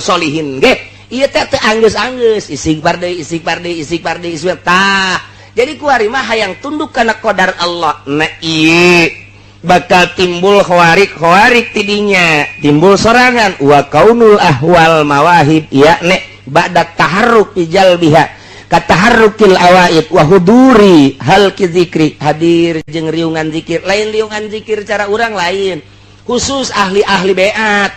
solihin ge ieu teh teu anggeus-anggeus istighfar deui tah jadi kuari mah hayang tunduk kana qadar Allah na ieu bakal timbul khawarik tidinya timbul sorangan wa kaunul ahwal mawahib yakni ba'da taharruk ijal biha kataharrukil awaid wa huduri hal ki zikri hadir jeung riungan zikir lain riungan zikir cara urang lain khusus ahli-ahli beat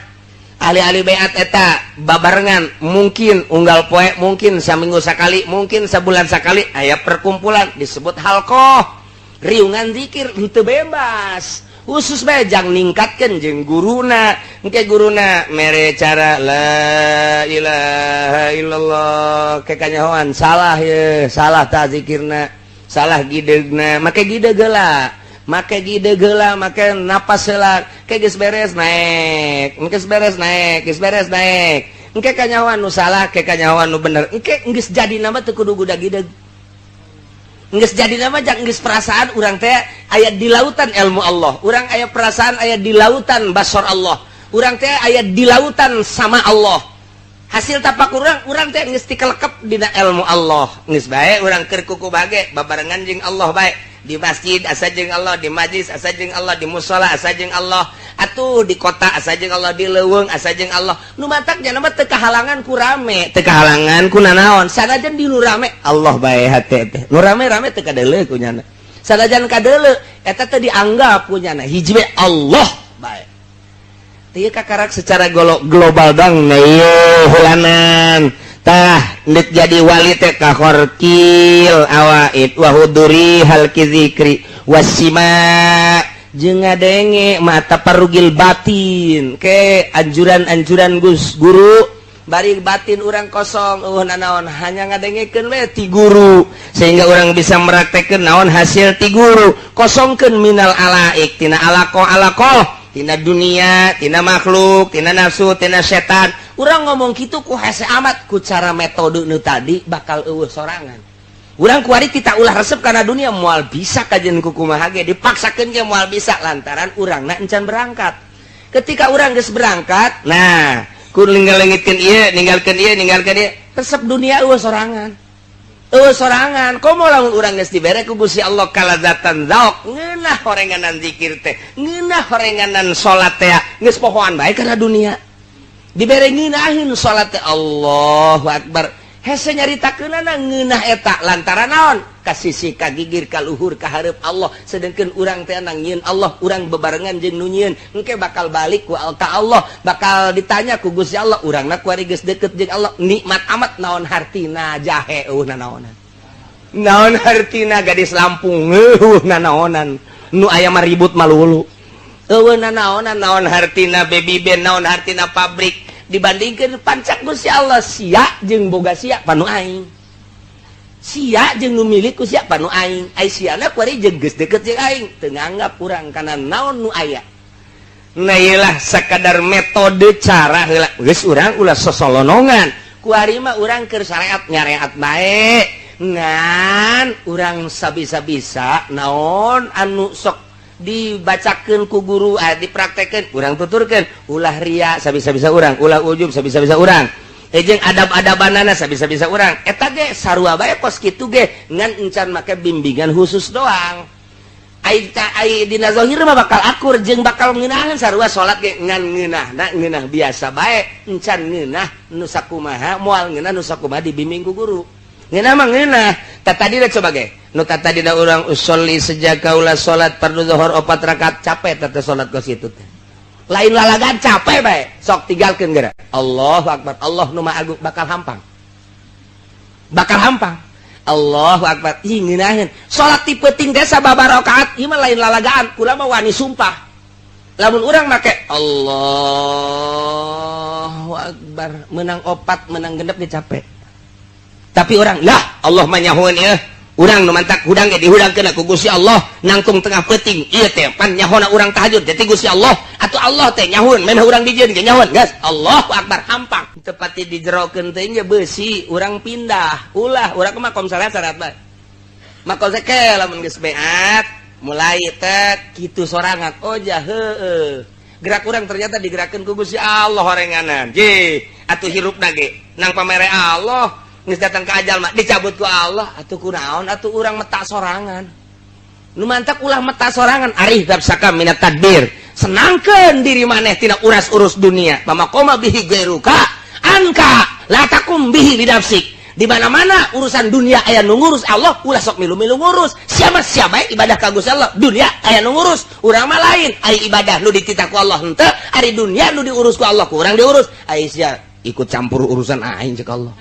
ahli-ahli beat eta babarengan mungkin unggal poe mungkin saminggu sakali mungkin sabulan sakali aya perkumpulan disebut halqah riungan zikir henteu bebas khusus bae jang ningkatkeun jeung guruna engke guruna mere cara la ilaha illallah ke kanyahoan salah ye salah ta zikirna salah gidegna make gideg heula make napas heula ke geus beres naek geus beres naek engke kanyahoan nu salah ke kanyahoan nu bener engke geus jadi nama teu kudu gudag gideg geus jadi nama jang geus perasaan urang teh aya di lautan ilmu Allah urang aya perasaan aya di lautan basar Allah urang teh aya di lautan sama Allah hasil tapak urang teh geus tikelekep dina ilmu Allah geus bae urang keur kuku bage babarengan jeung Allah bae di masjid asa jeung Allah di majlis asa jeung Allah di mushola asa jeung Allah atuh di kota asa jeung Allah di leuweung asa jeung Allah nu matak nya mah teu kahalangan ku rame teu kahalangan ku nanaon sanajan di nu rame Allah bae hate teh nu rame-rame teu kadeuleu ku nyana sanajan kadeuleu eta teh dianggap ku nyana hiji we Allah bae teu kakarak secara global dong na ieu hulanan tah ndik jadi wali teh kahorkil awaid wa huduri hal kizikri wasima jeung ngadenge mata parugil batin ke anjuran-anjuran guru bari batin urang kosong nanaon hanya ngadengekeun we ti guru sehingga urang bisa meraktekeun naon hasil ti guru kosongkeun minal alaik tina alaqo tina dunia tina makhluk tina nafsu tina setan urang ngomong kitu ku hese amat ku cara metode nu tadi bakal eueuh sorangan urang kuari kita ulah resep kana dunia moal bisa kajen ku kumaha ge dipaksakeun ge moal bisa lantaran urangna encan berangkat ketika urang geus berangkat nah ku ninggalkeun ieu resep dunia eueuh sorangan komo lamun urang geus dibere ku Gusti Allah kaladzatan zauk ngeunah horenganan zikir teh ngeunah horenganan salat teh geus pohoan bae kana dunia dibere ngeunahin salat teh Allahu akbar hese nyaritakeunana ngeunah eta lantaran naon ka sisi ka gigir ka luhur ka hareup Allah sedengkeun urang teh nyieun Allah urang bebarengan jeung nu nyieun engke bakal balik ku Allah bakal ditanya ku Gusti Allah urangna kuari geus deukeut jeung Allah nikmat amat naon hartina jahe nanaonan naon hartina gadis Lampung nanaonan nu aya mah ribut malulu nanaonan naon hartina baby band naon hartina pabrik dibandingkeun pancak Gusti Allah sia jeung boga sia panu aing sia jeung nu milik ku sia panu aing ai siana kuari jeung geus deukeut jeung aing teu nganggap urang kana naon nu aya nah iyalah sakadar metode cara heula geus urang ulah sosolonongan kuari mah urang keur syariat nyareat bae ngan urang sabisa-bisa naon anu sok dibacakeun ku guru dipraktekeun urang tuturkeun ulah ria sabisa-bisa urang ulah ujub sabisa-bisa urang jeung adab-adabanana sabisa-bisa urang eta ge sarua bae kos kitu ge ngan encan make bimbingan khusus doang ai dina zahir mah bakal akur jeung bakal ngeunaheun sarua salat ge ngan ngeunah biasa bae encan ngeunah nu sakumaha moal ngeunah nu sakumaha dibimbing ku guru ngeunah mah ngeunah tadi coba ge nu tadi da urang usolli sejak kaula salat fardu zuhur 4 rakaat capek teh salat kos kitu teh lain lalagan capek bae sok tinggalkeun geura Allahu akbar Allah nu maha agung bakal hampang Allahu akbar ih ngeunaheun salat ti peuting teh sababaraha rakaat ieu mah lain lalagaan kula mah wani sumpah lamun urang make Allahu Akbar menang opat menang genep ge capek. Tapi orang lah Allah mah nyahoeun ya. Urang nu mantak hudang ge dihudangkeun ku Gusti Allah nangtung tengah peuting ieu teh pan nyahona urang tahajud teh Gusti Allah atuh Allah teh nyahoeun meneh urang dijieun ge nyahoeun geus Allahu Akbar hampang teu pati dijerokeun teh ge beusi urang pindah ulah urang makom salat bae makom sake lamun geus beat mulai teh kitu sorangan oh jah heueuh gerak urang ternyata digerakkeun ku Gusti Allah horenganan je atuh hirupna ge nang pamere Allah geus datang ke ajal mah dicabut ku Allah atuh kunaon atuh urang meta sorangan nu mantak ulah meta sorangan arih nafsaka minat tadbir senangkeun diri maneh tina uras-urus dunia pamakoma bihi gairuka anka la takum bihi binafsik di mana-mana urusan dunia aya nu ngurus Allah ulah sok milu-milu ngurus siapa ibadah ka Gusti Allah dunia aya nu ngurus urang mah lain ai ibadah nu dititah ku Allah henteu ari dunia nu diurus ku Allah ku urang diurus ai sia ikut campur urusan aing cek Allah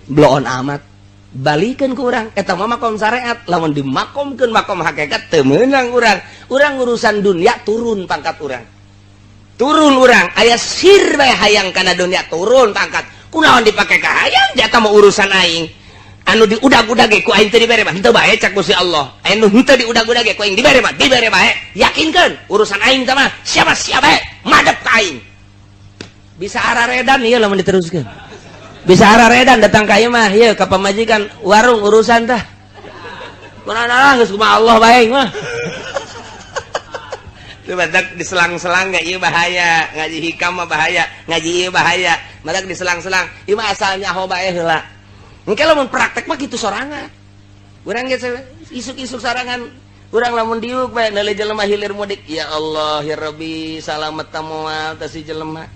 bloon amat balikan ke orang eta mah makom syariat lamun dimakomkeun makom hakikat teu meunang urang urusan dunia turun pangkat urang aya sir bae hayang kana dunia turun pangkat kunaon dipake ka hayang jata mah urusan aing anu diudag-udag ge ku aing teu dibere mah henteu bae cak Gusti Allah anu henteu diudag-udag ge ku aing dibere bae yakinkeun urusan aing teh mah siapa bae madep ka aing bisa araredan ieu lamun diteruskeun bisa araredan datang ka ieu mah ieu ka pamajikan warung urusan tah kunaon geus kumaha Allah bae mah teu badak diselang-selang ge ieu bahaya ngaji hikam mah bahaya ngaji ieu bahaya badak diselang-selang ieu mah asal nyaho bae heula engke lamun praktek mah kitu sorangan urang ge isuk-isuk sorangan urang lamun diuk bae neuli jelema hilir mudik ya Allah ya Rabbi salamet tamoal teh si jelema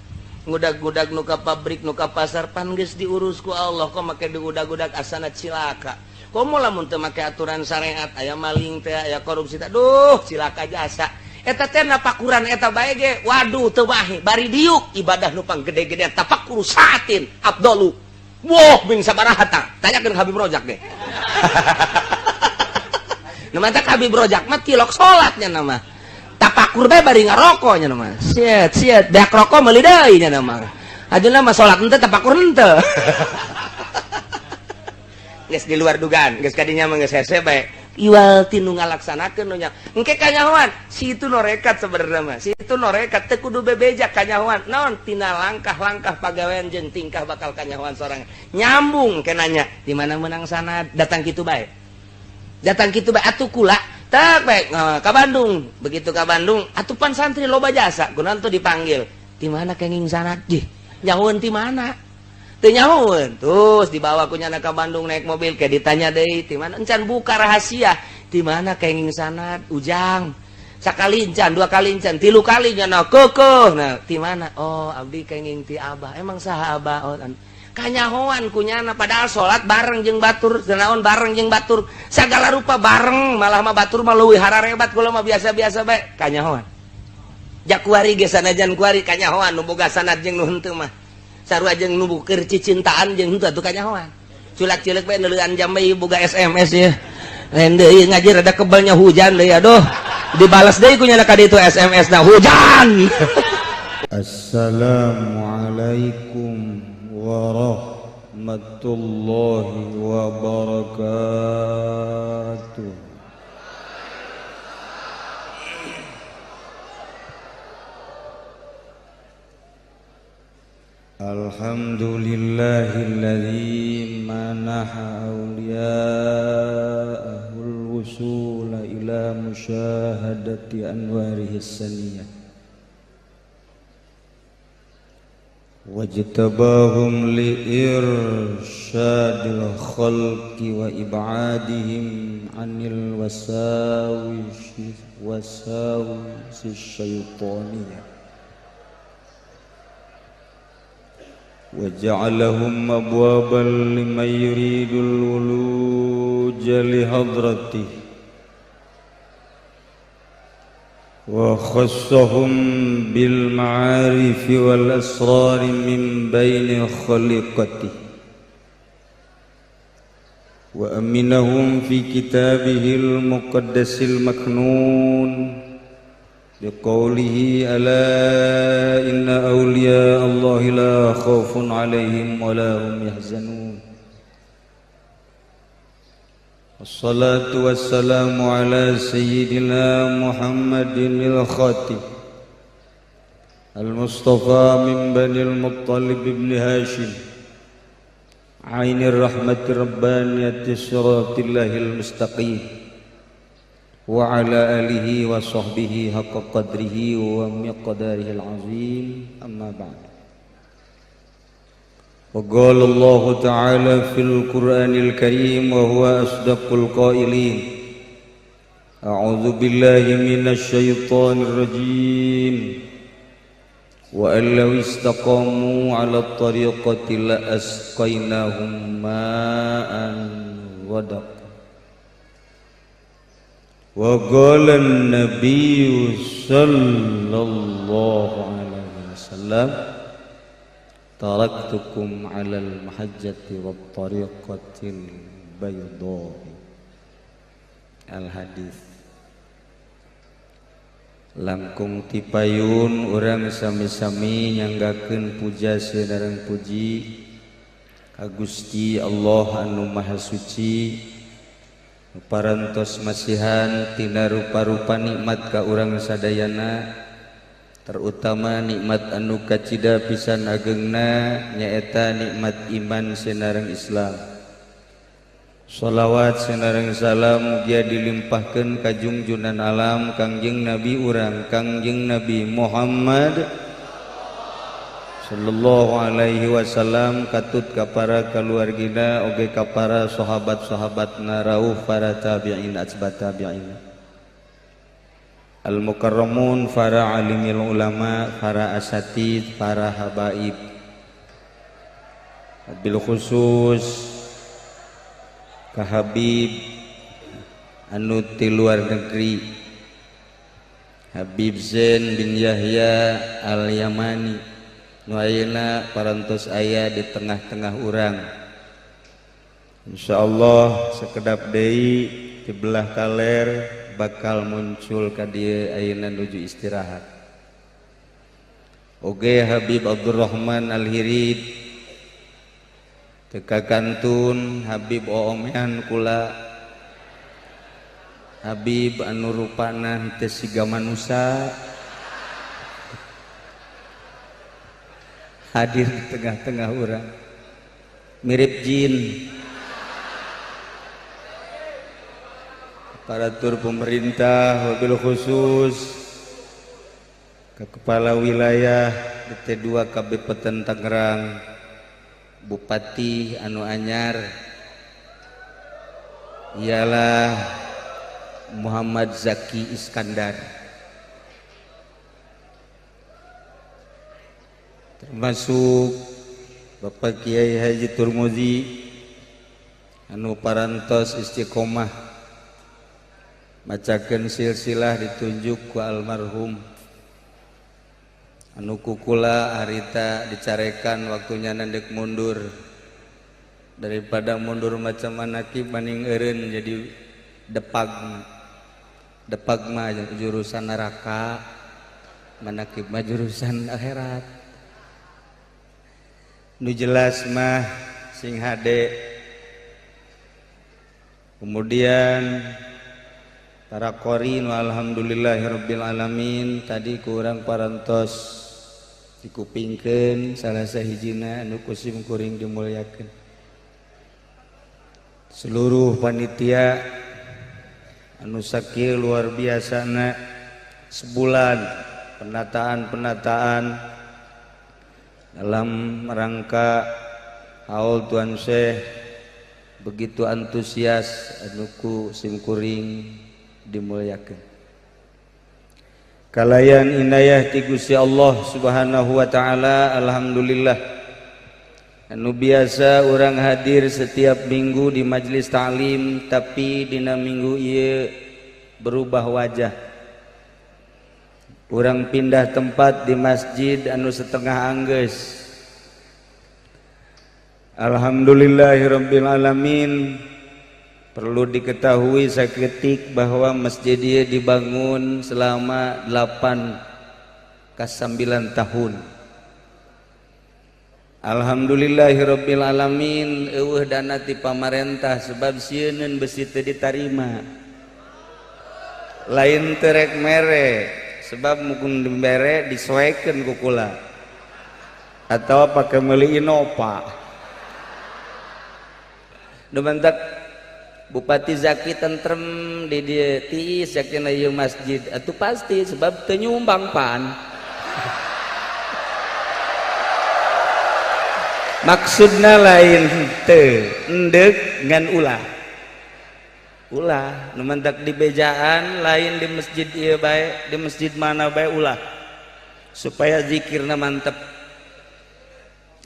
ngudag-ngudag nu ka pabrik nu ka pasar pan geus diurus ku Allah kok make diudag-udag asana cilaka komo lamun teu make aturan syariat aya maling teh aya korupsi teh duh cilaka jasa eta teh napakuran eta bae ge waduh teu bae bari diuk ibadah nu panggede-gedean tafakur saatin afdalu woh min sabaraha tah tanyakeun Habib Rojak deh nu mantap Habib Rojak mah tilok salatnya nama tapakur bae bari ngarokoknya nama siat beak rokok meuli deui nya nama ajeuna mah salat henteu tapakur henteu geus di luar dugaan geus kadinya mah geus hese bae iwal tinu ngalaksanakeun nya engke kanyahoan si itu norekat sebenarnya mah si itu norekat teu kudu bebejak kanyahoan naon tina langkah-langkah pagawean jeung tingkah bakal kanyahoan sorangan nyambung ke nanya di mana menang sana datang kitu bae atuh kula tak baik ke Bandung begitu ke Bandung atupan santri loba jasa kunaon tuh dipanggil di mana kenging sanad jih nyahoeun ti mana teu nyahoeun terus dibawa ku nyana ke Bandung naik mobil ke ditanya deui ti mana encan buka rahasia di mana kenging sanad ujang sakali encan dua kali encan tilu kali nyana keukeuh nah ti mana oh abdi kenging ti abah emang saha abah oh kanyahoan kunyana padahal salat bareng jeung batur naon bareng jeung batur sagala rupa bareng malah mah batur mah leuwih hararebat kula mah biasa-biasa bae kanyahoan jak kuari ge sanajan kuari kanyahoan nu boga sanad jeung nu henteu mah sarua jeung nu keur cicintaan jeung henteu atuh kanyahoan culak-culek bae neuleuan jam bae boga SMS ya lain deui ngaji rada kebelnya hujan deui aduh dibales deui kunyana ka ditu SMS na hujan Assalamualaikum warahmatullahi wabarakatuh. Alhamdulillahilladzi manaha awliya'ahul wusula ila musyahadati anwarihi saniyah wajtabahum liirsyadil khalqi wa ib'adihim anil wasawisi syaitaniyah waja'alahum abwaban liman yuridul wuluja lihadratihi wa khassahum bil ma'arif wal asrar min baini khaliqati wa aminahum fi kitabihil muqaddasil maknun بقوله ألا إن أولياء الله لا خوف عليهم ولا هم يحزنون الصلاة والسلام على سيدنا محمد الخاتم المصطفى من بني المطلب بن هاشم عين الرحمة الربانية صراط الله المستقيم وعلى آله وصحبه حق قدره ومقداره العظيم أما بعد وقال الله تعالى في القرآن الكريم وهو أصدق القائلين أعوذ بالله من الشيطان الرجيم وأن لو استقاموا على الطريقة لأسقيناهم ماء غدقا وقال النبي صلى الله عليه وسلم تركتكم على المحجة والطريقة البيضاء الحديث langkung tipayun urang sami-sami nyanggakeun puja sareng puji ka Gusti Allah anu Maha Suci parantos masihan tina rupa-rupa nikmat ka urang sadayana terutama nikmat anu kacida pisan ageungna nyaeta nikmat iman sareng Islam. Shalawat sareng salam mugia dilimpahkeun ka junjunan alam Kangjeng Nabi urang Kangjeng Nabi Muhammad sallallahu alaihi wasallam katut ka para kaluargina oge ka para sahabat-sahabatna rauh para tabi'in atba' tabi'in al mukarramun para alimil ulama para asatid para habaib bil khusus ka Habib anu ti luar negeri Habib Zain bin Yahya al-Yamani nu ayeuna parantos aya di tengah-tengah urang insyaallah sakedap deui di belah kaler bakal muncul ka dieu ayeuna nuju istirahat oge Habib Abdurrahman al-Hirid teka kantun Habib oomean kula Habib anu rupana teu siga manusia hadir di tengah-tengah urang mirip jin aparatur pemerintah wabil khusus ke kepala wilayah DT2 Kabupaten Tangerang Bupati anu anyar ialah Muhammad Zaki Iskandar termasuk Bapak Kiai Haji Turmuzi anu parantos istiqomah macakeun silsilah ditunjuk ku almarhum anu kukula harita dicarekan waktunya nandek mundur daripada mundur macam manakib maning eureun jadi depag mah jurusan neraka manakib mah jurusan akhirat nu jelas mah sing hade kemudian para qori nu alhamdulillahirabbil alamin tadi kurang parantos dikupingkeun salah sahijina anu kusim kuring dimulyakeun seluruh panitia anu sakieu luar biasana sebulan penataan dalam rangka haul Tuan Syekh begitu antusias anu kusim kuring dimulyakeun kalayan inayah ti Gusti Allah Subhanahu wa taala alhamdulillah anu biasa urang hadir setiap minggu di majelis ta'lim tapi dina minggu ieu berubah wajah urang pindah tempat di masjid anu setengah anggeus alhamdulillahirabbil alamin Perlu diketahui saketik bahwa masjid dia dibangun selama 8 ke 9 tahun. Alhamdulillahirabbil alamin, eueuh dana ti pamarentah sebab sieun besi teu ditarima. Lain terek mere sebab mungkin dibere disesuaikan ku kula atau pakai meuli Innova. Dumantak Bupati Zaki tentrem di dieu tiis yakin ieu masjid atuh pasti sebab teu nyumbang pan. Maksudna lain teu endeg ngan ulah nu mentak di bejaan lain di masjid ieu bae di masjid mana bae ulah supaya zikirna mantep.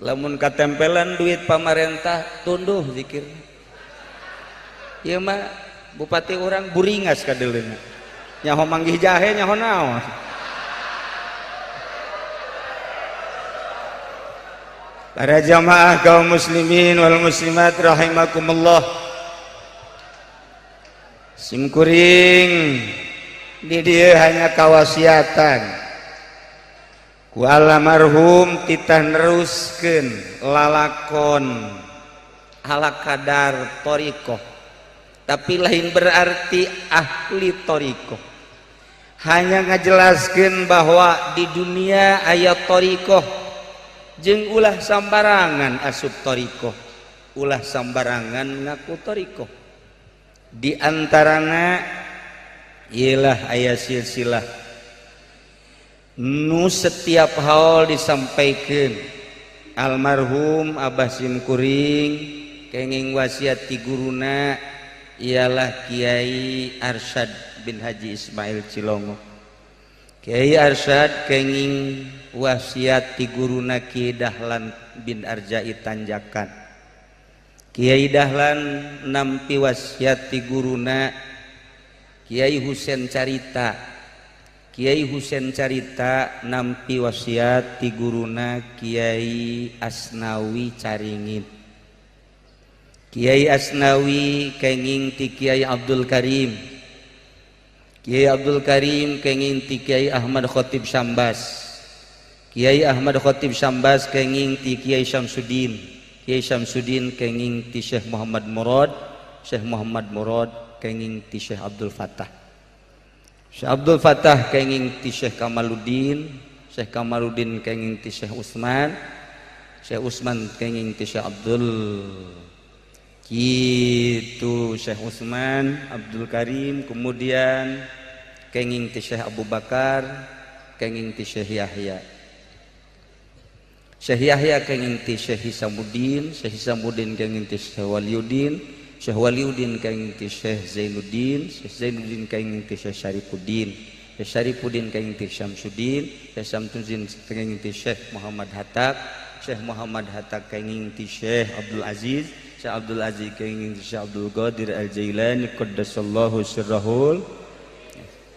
Lamun katempelan duit pamarentah tunduh zikir. Ieu mah bupati orang buringas kadeuleuna. Nyaho manggih jahe nyaho naon. Para jamaah kaum muslimin wal muslimat rahimakumullah. Simkuring di dieu hanya kawasiatan ku almarhum titah neruskeun lalakon ala kadar thariqah, tapi lain berarti ahli thariqah. Hanya ngajelaskeun bahwa di dunia aya thariqah jeung ulah sambarangan asup thariqah, ulah sambarangan ngaku thariqah. Di antarana ialah aya silsilah nu setiap hal disampaikan almarhum Abah Simkuring kenging wasiat ti guruna ialah Kiai Arsyad bin Haji Ismail Cilongo. Kiai Arsyad kenging wasiat ti guruna Kiai Dahlan bin Arjai Tanjakan. Kiai Dahlan nampi wasiat ti guruna Kiai Husein Carita. Kiai Husein Carita nampi wasiat ti guruna Kiai Asnawi Caringin. Kiai Asnawi kenging ti Kiai Abdul Karim. Kiai Abdul Karim kenging ti Kiai Ahmad Khotib Syambas. Kiai Ahmad Khotib Syambas kenging ti Kiai Syamsuddin. Kiai Syamsuddin kenging ti Syekh Muhammad Murad. Syekh Muhammad Murad kenging ti Syekh Abdul Fattah. Syekh Abdul Fattah kenging ti Syekh Kamaluddin. Syekh Kamaluddin kenging ti Syekh Utsman. Syekh Utsman kenging ti Syekh Abdul. Kitu Syekh Utsman, Abdul Karim, kemudian kenging ti Syekh Abu Bakar, kenging ti Syekh Yahya. Syekh Yahya kenging ti Syekh Hisamuddin, Syekh Hisamuddin kenging ti Syekh Waliuddin, Syekh Waliuddin kenging ti Syekh Zainuddin, Syekh Zainuddin kenging ti Syekh Syarifuddin, Syekh Syarifuddin kenging ti Syamsuddin, Syekh Syamsuddin kenging ti Syekh Muhammad Hatta, Syekh Muhammad Hatta kenging ti Syekh Abdul Aziz, Syekh Abdul Aziz kenging ti Syekh Abdul Qadir Al-Jailani qaddasallahu sirrahul,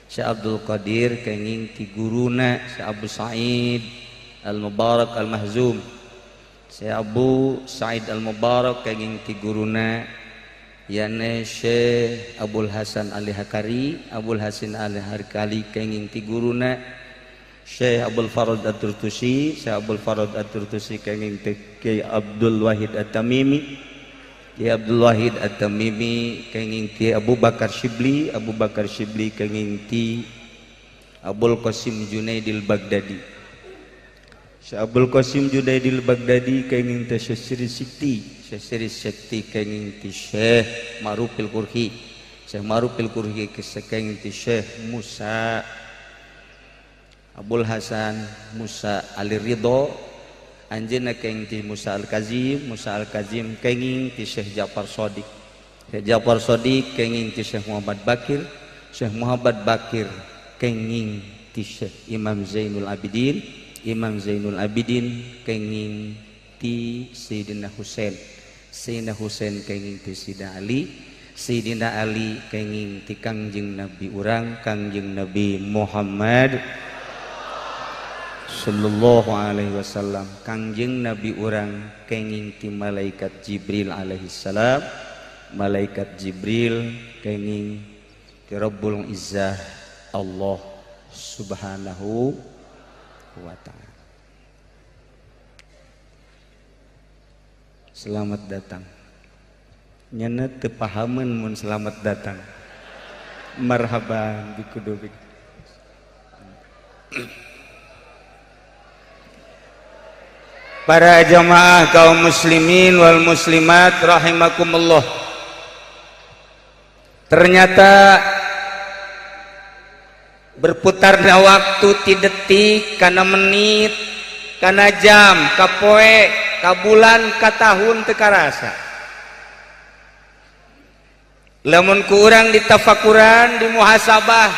Syekh Abdul Qadir kenging ti guruna Syekh Abu Sa'id Al-Mubarak Al-Mahzum, Syekh Abu Sa'id Al-Mubarak kenging ti guruna yane Syekh Abdul Hasan Ali Hakari, Abdul Hasan Ali Hakari kenging ti guruna Syekh Abdul Farad At-Turtusi, Syekh Abdul Farad At-Turtusi kenging ti Kiai Abdul Wahid At-Tamimi, Kiai Abdul Wahid At-Tamimi kenging ti Abu Bakar Shibli, Abu Bakar Shibli kenging ti Abul Qasim Junaidil Baghdadi. Syekh Abdul Qasim Junaidil Baghdadi kenging ti Syekh Siri Sikti, Syekh Siri Sikti kenging ti Syekh Ma'rufil Qurhi, Syekh Ma'rufil Qurhi kenging ti Syekh Musa Abdul Hasan Musa Ali Ridho, anjeunna kenging ti Musa Al-Kazim, Musa Al-Kazim kenging ti Syekh Ja'far Shadiq, Syekh Ja'far Shadiq kenging ti Syekh Muhammad Bakir, Syekh Muhammad Bakir kenging ti Syekh Imam Zainul Abidin, Imam Zainul Abidin kenging ti Sayyidina Husain, Sayyidina Husain kenging ti Sayyidina Ali, Sayyidina Ali kenging ti Kangjeng Nabi urang Kangjeng Nabi Muhammad sallallahu alaihi wasallam, Kangjeng Nabi urang kenging ti malaikat Jibril alaihi salam, malaikat Jibril kenging ti Rabbul Izzah Allah Subhanahu wa ta'ala. Selamat datang. Nyana teu pahameun mun selamat datang. Marhaban bikudubik. Para jamaah kaum muslimin wal muslimat rahimakumullah. Ternyata berputarnya waktu ti detik kana menit kana jam ka poe ka bulan ka tahun teu karasa. Lamun ku urang ditafakuran di muhasabah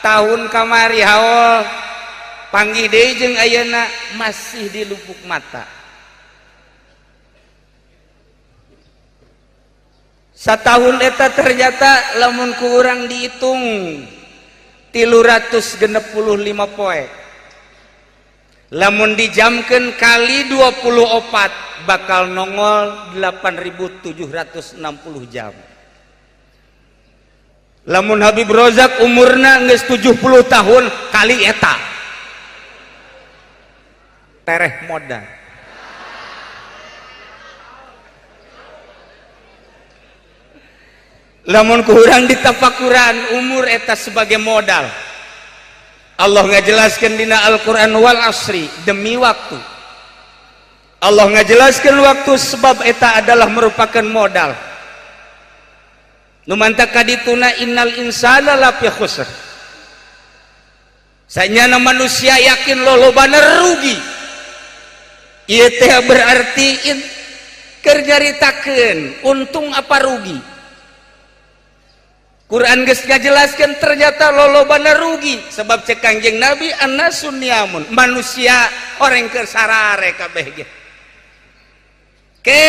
tahun kamari haul panggih deui jeung ayeuna masih di lupuk mata. Satahun eta ternyata lamun ku urang dihitung 365 poe. Lamun dijamkeun kali 24 bakal nongol 8.760 jam. Lamun Habib Rozak umurna geus 70 tahun kali eta tereh modal. Lamun ku urang ditafakuran umur eta sebagai modal. Allah ngajelaskeun dina Al-Qur'an wal asri demi waktu. Allah ngajelaskeun waktu sebab eta adalah merupakan modal. Nu mantap kadituna innal insana lafi khusr. Sanyana manusia yakin lolobana rugi. Ieu teh berarti keur nyaritakeun untung apa rugi. Quran geus ngajelaskeun ternyata lolobana rugi sebab cek Kangjeng Nabi annasun niyamun manusia orang keur sarare kabeh ge. Ke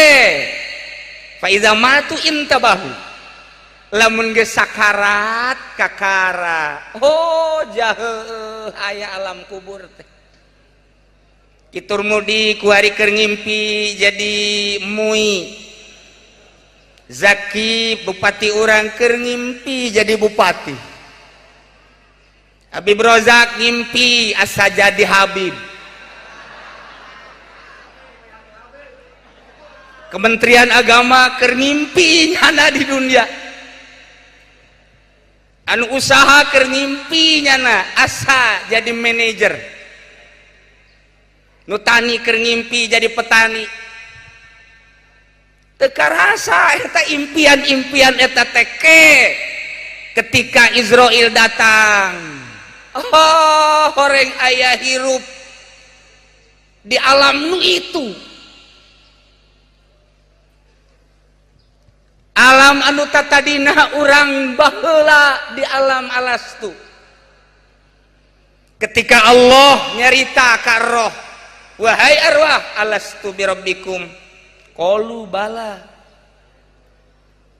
fa iza matu intabahu. Lamun geus sakarat kakara oh jaheuh aya alam kubur teh kitur mudi ku hari keur ngimpi jadi mui Zaki bupati urang keur ngimpi jadi bupati Habib Rozak ngimpi asa jadi Habib Kementerian Agama keur ngimpi nyana di dunia anu usaha keur ngimpi nyana asa jadi manajer nu tani keur ngimpi jadi petani teu karasa eta impian-impian eta teke ketika Israel datang oh horeng aya hirup di alam nu itu alam anu tatadina urang baheula di alam alastu ketika Allah nyarita ka roh wahai arwah alastu birabbikum qalu bala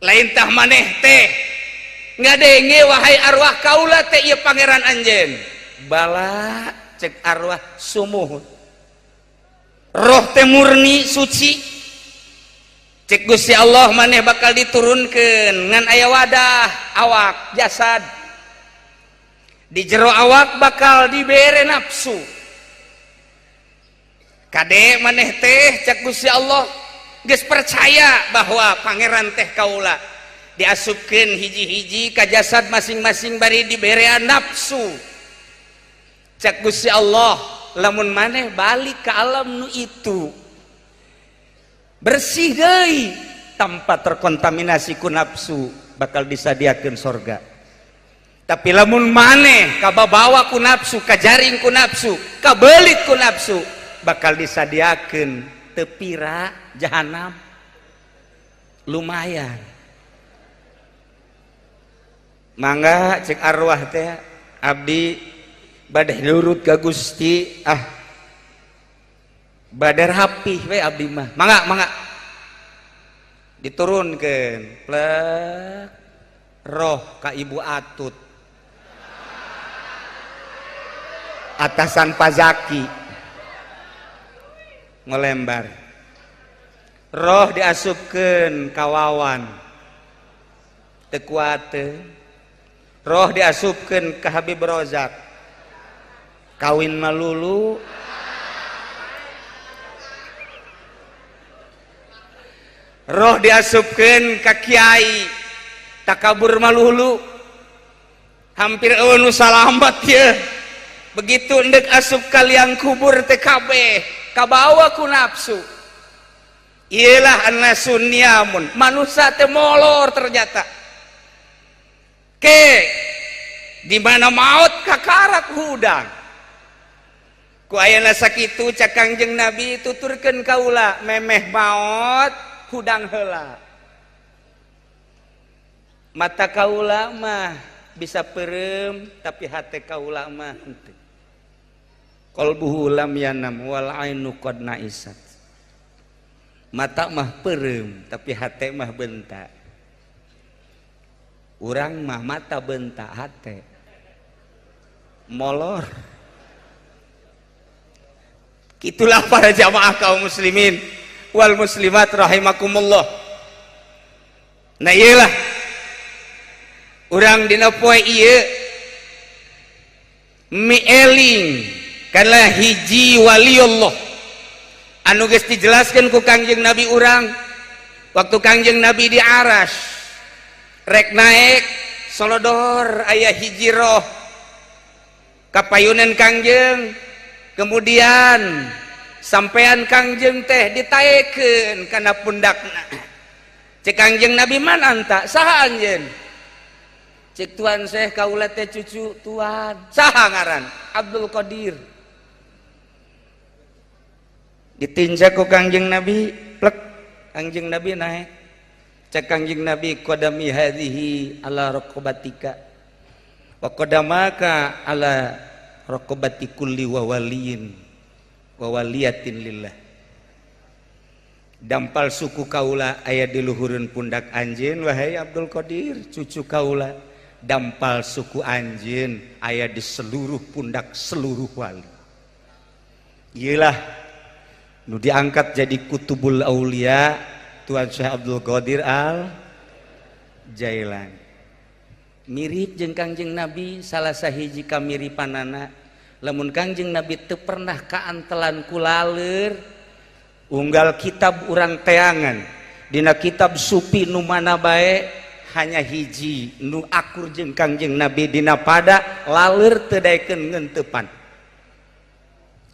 lain tah maneh teh ngadenge wahai arwah kaula teh ieu pangeran anjeun bala cek arwah sumuh roh teh murni suci cek Gusti Allah maneh bakal diturunkeun ngan aya wadah awak jasad di jero awak bakal dibere nafsu kade maneh teh cek Gusti Allah geus percaya bahwa pangeran teh kaula diasupkeun hiji-hiji ka jasad masing-masing bari diberean nafsu cek Gusti Allah lamun maneh balik ke alam nu itu bersih deui tanpa terkontaminasi ku nafsu bakal disadiakeun sorga tapi lamun maneh kababawa ku nafsu kajaring ku nafsu kabelit ku nafsu bakal disadiakeun teu pira jahanam lumayan mangga cek arwah teh abdi bade nurut ka Gusti badar rapih we abdi mah mangga diturunkeun plek roh ka ibu atut atasan pazaki ngelembar roh diasupkeun ka wawan teu kuat teu. Roh diasupkeun ka Habib Rozak kawin malulu. Roh diasupkeun ka kiai takabur malulu. Hampir eueuh nu salamet ye. Begitu endek asup ka liang kubur teh kabeh kabawa ku nafsu. Iyalah an-nasun niyamun, manusia teh molor ternyata. Ke di mana maut kakarak hudang. Ku ayeuna sakitu cak Kangjeng Nabi tuturkeun kaula memeh maut hudang heula. Mata kaula mah bisa perem tapi hate kaula mah henteu. Qalbuhu lam yanam wal ainu qad naisat. Mata mah perem tapi hate mah bentak. Urang mah mata bentak hate molor. Itulah para jamaah kaum muslimin wal muslimat rahimakumullah. Nah iyalah urang dina poe ieu mieling kana hiji waliullah anu geus dijelaskeun ku Kangjeng Nabi urang waktu Kangjeng Nabi di Aras rek naik solodor aya hiji roh kapayunan Kangjeng kemudian sampean Kangjeng teh ditaekeun kana pundakna cek Kangjeng Nabi mana anta saha anjeun cek tuan Syekh kaula teh cucu tuan saha ngaran Abdul Qadir ditinjak ku Kangjeng Nabi plek Kangjeng Nabi naik cek Kangjeng Nabi qadami hadhihi ala raqabatika wa qadamaka ala raqabati kulli wa waliyin wa waliyatin lillah. Dampal suku kaula aya di luhureun pundak anjeun wahai Abdul Qadir cucu kaula. Dampal suku anjeun aya di seluruh pundak seluruh wali. Iyalah nu diangkat jadi kutubul aulia Tuan Syekh Abdul Qadir Al Jailani. Mirip jeung Kangjeng Nabi salah sahiji kamiripanana lamun Kangjeng Nabi teu pernah kaantelan ku laleur unggal kitab urang teangan dina kitab supi nu mana bae hanya hiji nu akur jeung Kangjeng Nabi dina pada laleur teu daekeun ngeuntepan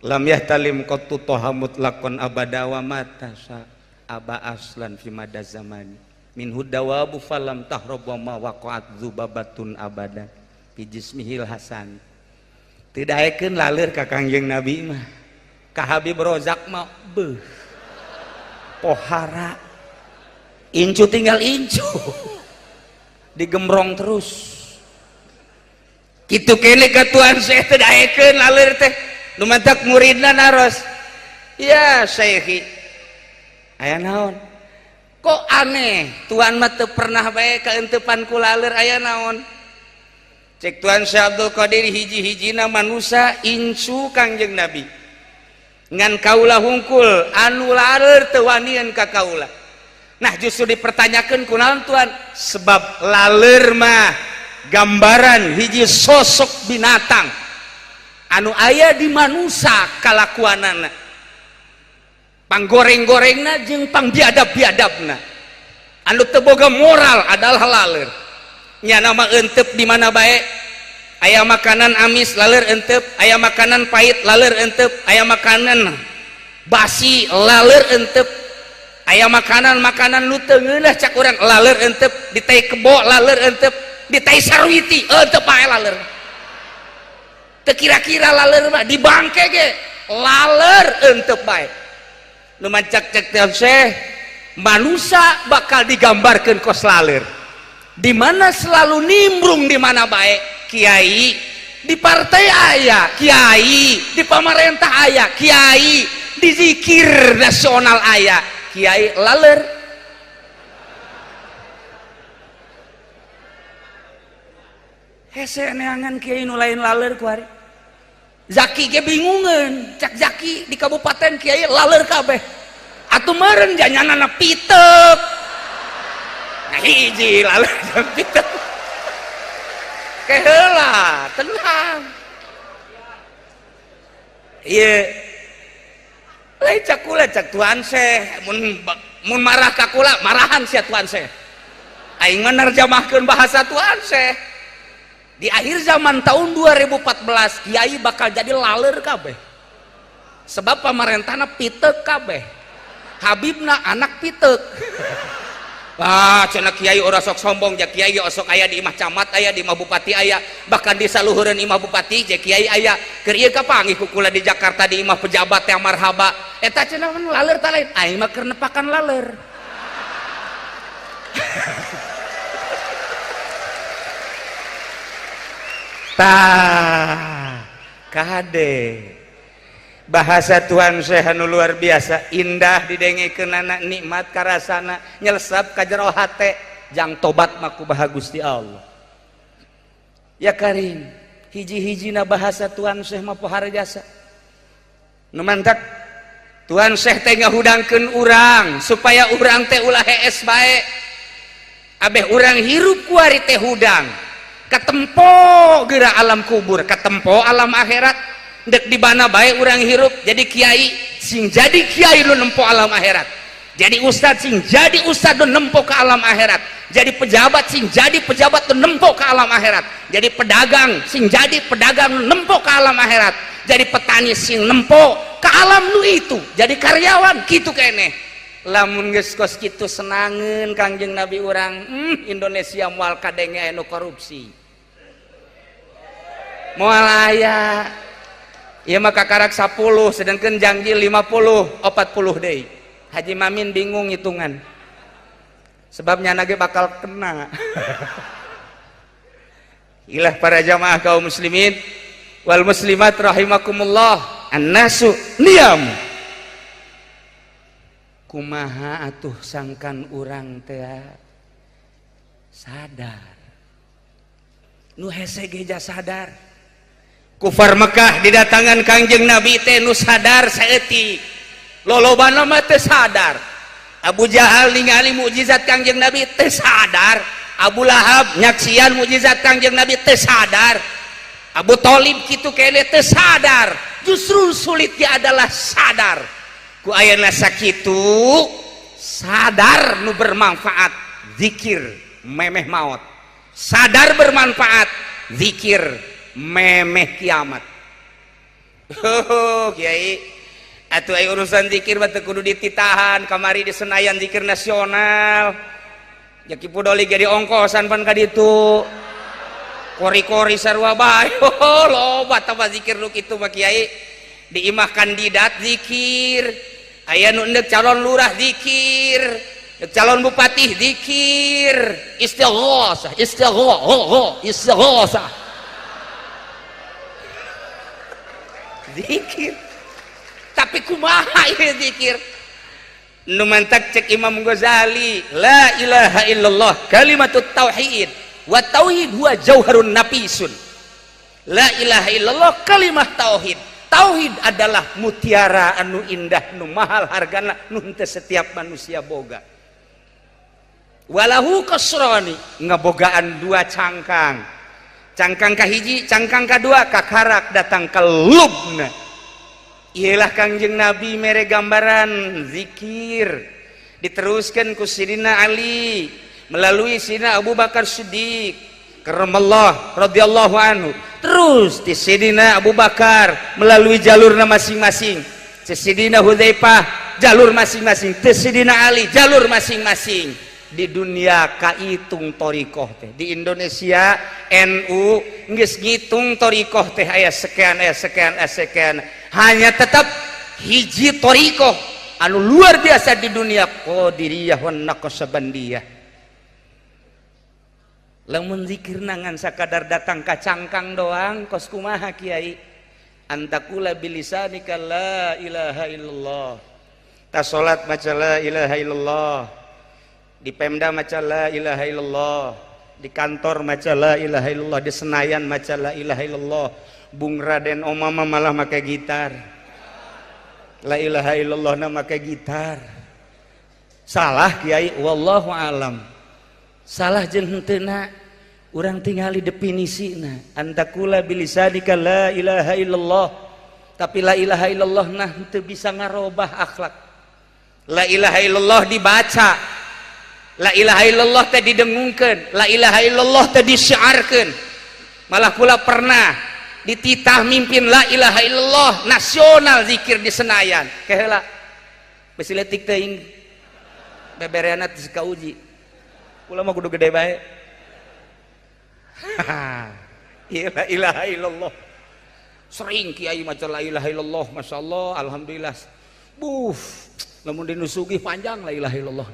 lam yahtalim qattu tahamut lakon abada wa matasa aba aslan fi mada zamani min hudawabu falam tahrab wa ma waqa'at dzubabatun abada fi jismihil hasan teu daekeun laleur ka Kangjeng Nabi mah ka Habib Rozak mah beuh pohara incu tinggal incu digembrong terus kitu kene ka Tuan Syekh teu daekeun laleur teh nu mantak muridna naros ya Syekhi aya naon kok aneh Tuan mah teu pernah bae kaentepan ku laleur aya naon cek Tuan Syekh Abdul Qadir hiji-hijina manusia incu Kangjeng Nabi ngan kaula hungkul anu laleur teu wanian ka kaula. Nah justru dipertanyakeun kunaon Tuan sebab laleur mah gambaran hiji sosok binatang anu aya di manusia kalakuanana panggoreng-gorengna jeung pangbiadab-biadabna anu teu boga moral adalah laleur nya nama euteup di mana bae aya makanan amis laleur euteup aya makanan pahit laleur euteup aya makanan basi laleur euteup aya makanan-makanan nu teu ngeunah cak urang laleur euteup di tai kebo laleur euteup di tai sarwiti euteup bae laleur teu kira-kira laleur mah di bangke ge laleur euteup bae nu mancak cek teh Syekh manusia bakal digambarkeun kos laleur di mana selalu nimbrung di mana bae kiai di partai aya kiai di pamarentah aya kiai di zikir nasional aya kiai laleur hese neangan kiai nu lain laleur kuari Zaki ge bingungan cak Zaki di kabupaten kiai laleur kabeh atuh meureun janyanana piteup nah hiji laler jam pitu keheula tenang ieu lain cak kula cak tuan seh mun marah ka kula marahan sia tuan seh aing menerjemahkeun bahasa tuan seh di akhir zaman tahun 2014 kiai bakal jadi laler kabeh sebab pamarentahna piteuk kabeh Habibna anak piteuk wah cenah kiai ora sok sombong ja kiai osok aya di imah camat aya di imah bupati aya bahkan di saluhureun imah bupati ja kiai aya keur ieu kapanggih ku kula di Jakarta di imah pejabat yang marhaba eta cenah laler ta lain aing mah keur nepakan laler tah kade bahasa Tuhan Syekh anu luar biasa indah didengekeun anak nikmat karasana nyelesap ka jero hate jang tobat mah ku baha Gusti Allah ya karim hiji-hijina bahasa Tuhan Syekh mah pohara jasa nu mantak Tuhan Syekh teh ngahudangkeun urang supaya urang teh ulah hees bae abeh urang hirup ku ari teh hudang katempo geura alam kubur katempo alam akhirat dek di bana bae urang hirup jadi kiai sing jadi kiai lu nempo alam akhirat jadi ustad sing jadi ustad lu nempo ke alam akhirat jadi pejabat sing jadi pejabat lu nempo ke alam akhirat jadi pedagang sing jadi pedagang lu nempo ke alam akhirat jadi petani sing nempo ke alam lu itu jadi karyawan kitu keneh lamun geus kos kitu senangeun Kangjeng Nabi urang Indonesia moal kadenge anu korupsi moal aya ieu mah kakarak 10 sedangkan janji 50 40 deui Haji Mamin bingung hitungan sebabnya nage bakal kena ilah para jamaah kaum muslimin wal muslimat rahimakumullah annasu niyam kumaha atuh sangkan urang teh sadar nu hese geja sadar kufar Mekah didatangan Kangjeng Nabi teh nu sadar saeutik lolobana mah teu sadar Abu Jahal ningali mukjizat Kangjeng Nabi teu sadar Abu Lahab nyaksian mukjizat Kangjeng Nabi teu sadar Abu Thalib kitu keneh teu sadar justru sulitnya adalah sadar ku ayeuna sakitu sadar nu bermanfaat zikir memeh maut sadar bermanfaat zikir memeh kiamat kiai atuh aya urusan zikir mah teu kudu dititahan kamari di Senayan zikir nasional jaki pudoli jadi ongkosan pan ka ditu kori-kori sarua bae loba tambah zikir nu kitu mah kiai di imah kandidat zikir aya nu endek calon lurah zikir endek calon bupati zikir istighosah zikir tapi kumaha ieu zikir nu mantak cek Imam Ghazali la ilaha illallah kalimatut tauhid wa tauhid huwa jauharun nafisun la ilaha illallah kalimah tauhid tauhid adalah mutiara anu indah nu mahal hargana nu teu setiap manusia boga walahu kasrani ngabogaan dua cangkang cangkang kahiji cangkang kadua kakarak datang ke lubna ialah Kangjeng Nabi mere gambaran zikir diteruskan ku Sidina Ali melalui Sidina Abu Bakar Siddiq karamallah radhiyallahu anhu terus di Sidina Abu Bakar melalui jalurna masing-masing Sidina Hudzaifah jalur masing-masing Sidina Ali jalur masing-masing di dunia kaitung torikoh teh di Indonesia NU geus ngitung torikoh teh aya sekian hanya tetap hiji torikoh anu luar biasa di dunia Qadiriyah wan Naqsyabandiyah lamun zikir nangan sakadar datang ka cangkang doang kos kumaha kiai antakula bilisanika la ilaha illallah ta salat maca la ilaha illallah di Pemda maca la ilaha illallah di kantor maca la ilaha illallah di Senayan maca la ilaha illallah Bung Raden Omama malah make gitar la ilaha illallah na make gitar salah kiai wallahu alam salah jeung henteu urang tingali definisina antakula bilisanika la ilaha illallah tapi la ilaha illallah nah teu bisa ngarobah akhlak. La ilaha illallah dibaca, la ilaha illallah teh didengungkeun, la ilaha illallah teh disiarkeun. Malah kula pernah dititah mimpin la ilaha illallah nasional zikir di Senayan keheula besi leutik teuing bebereana teu kauji kula mah kudu gede bae. La ilaha illallah sering kiai maca la ilaha illallah masyaallah alhamdulillah lamun dinu sugih panjang la ilaha illallah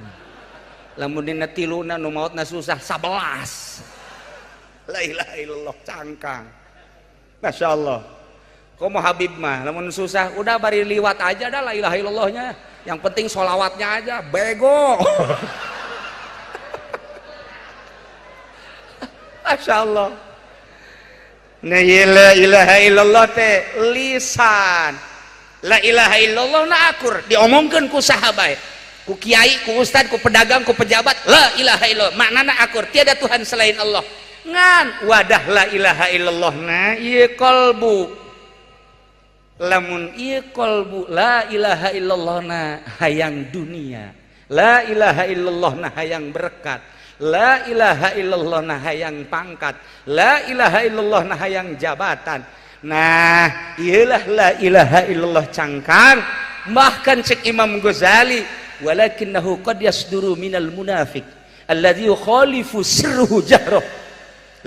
lamun dina tiluna nu maotna susah 11 la ilaha illallah cangkang masyaallah. Komo Habib mah lamun susah udah bari liwat aja dah la ilaha illallahnya yang penting sholawatnya aja bego. Masya Allah. Nah la ilaha illallah teh lisan, la ilaha illallah na akur diomongkeun ku sahabat, ku kiai, ku ustad, ku pedagang, ku pejabat, la ilaha illallah maknana akur tiada Tuhan selain Allah. Ngan wadah la ilaha illallah na ieu qalbu, lamun ieu qalbu la ilaha illallah na hayang dunia, la ilaha illallah na hayang berkat, la ilaha illallah nah hayang pangkat, la ilaha illallah nah hayang jabatan. Nah iyalah la ilaha illallah cangkang. Bahkan cek Imam Ghazali walakinnahu qad yasduru minal munafiq alladzi yukhalifu sirruhu jahroh.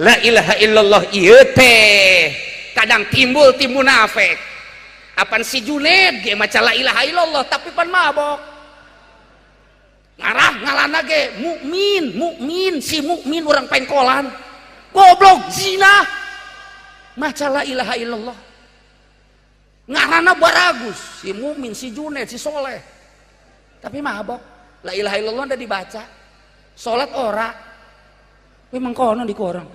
La ilaha illallah ieu teh kadang timbul ti munafik. Apan si Junaid ge maca la ilaha illallah tapi pan mabok. Ngarah ngalana ge mukmin si mukmin orang pengkolan goblok zina maca la ilaha illallah ngarana baragus si mukmin si Junaid si soleh tapi mabok. La ilaha illallah udah dibaca salat ora we mangkono di korang.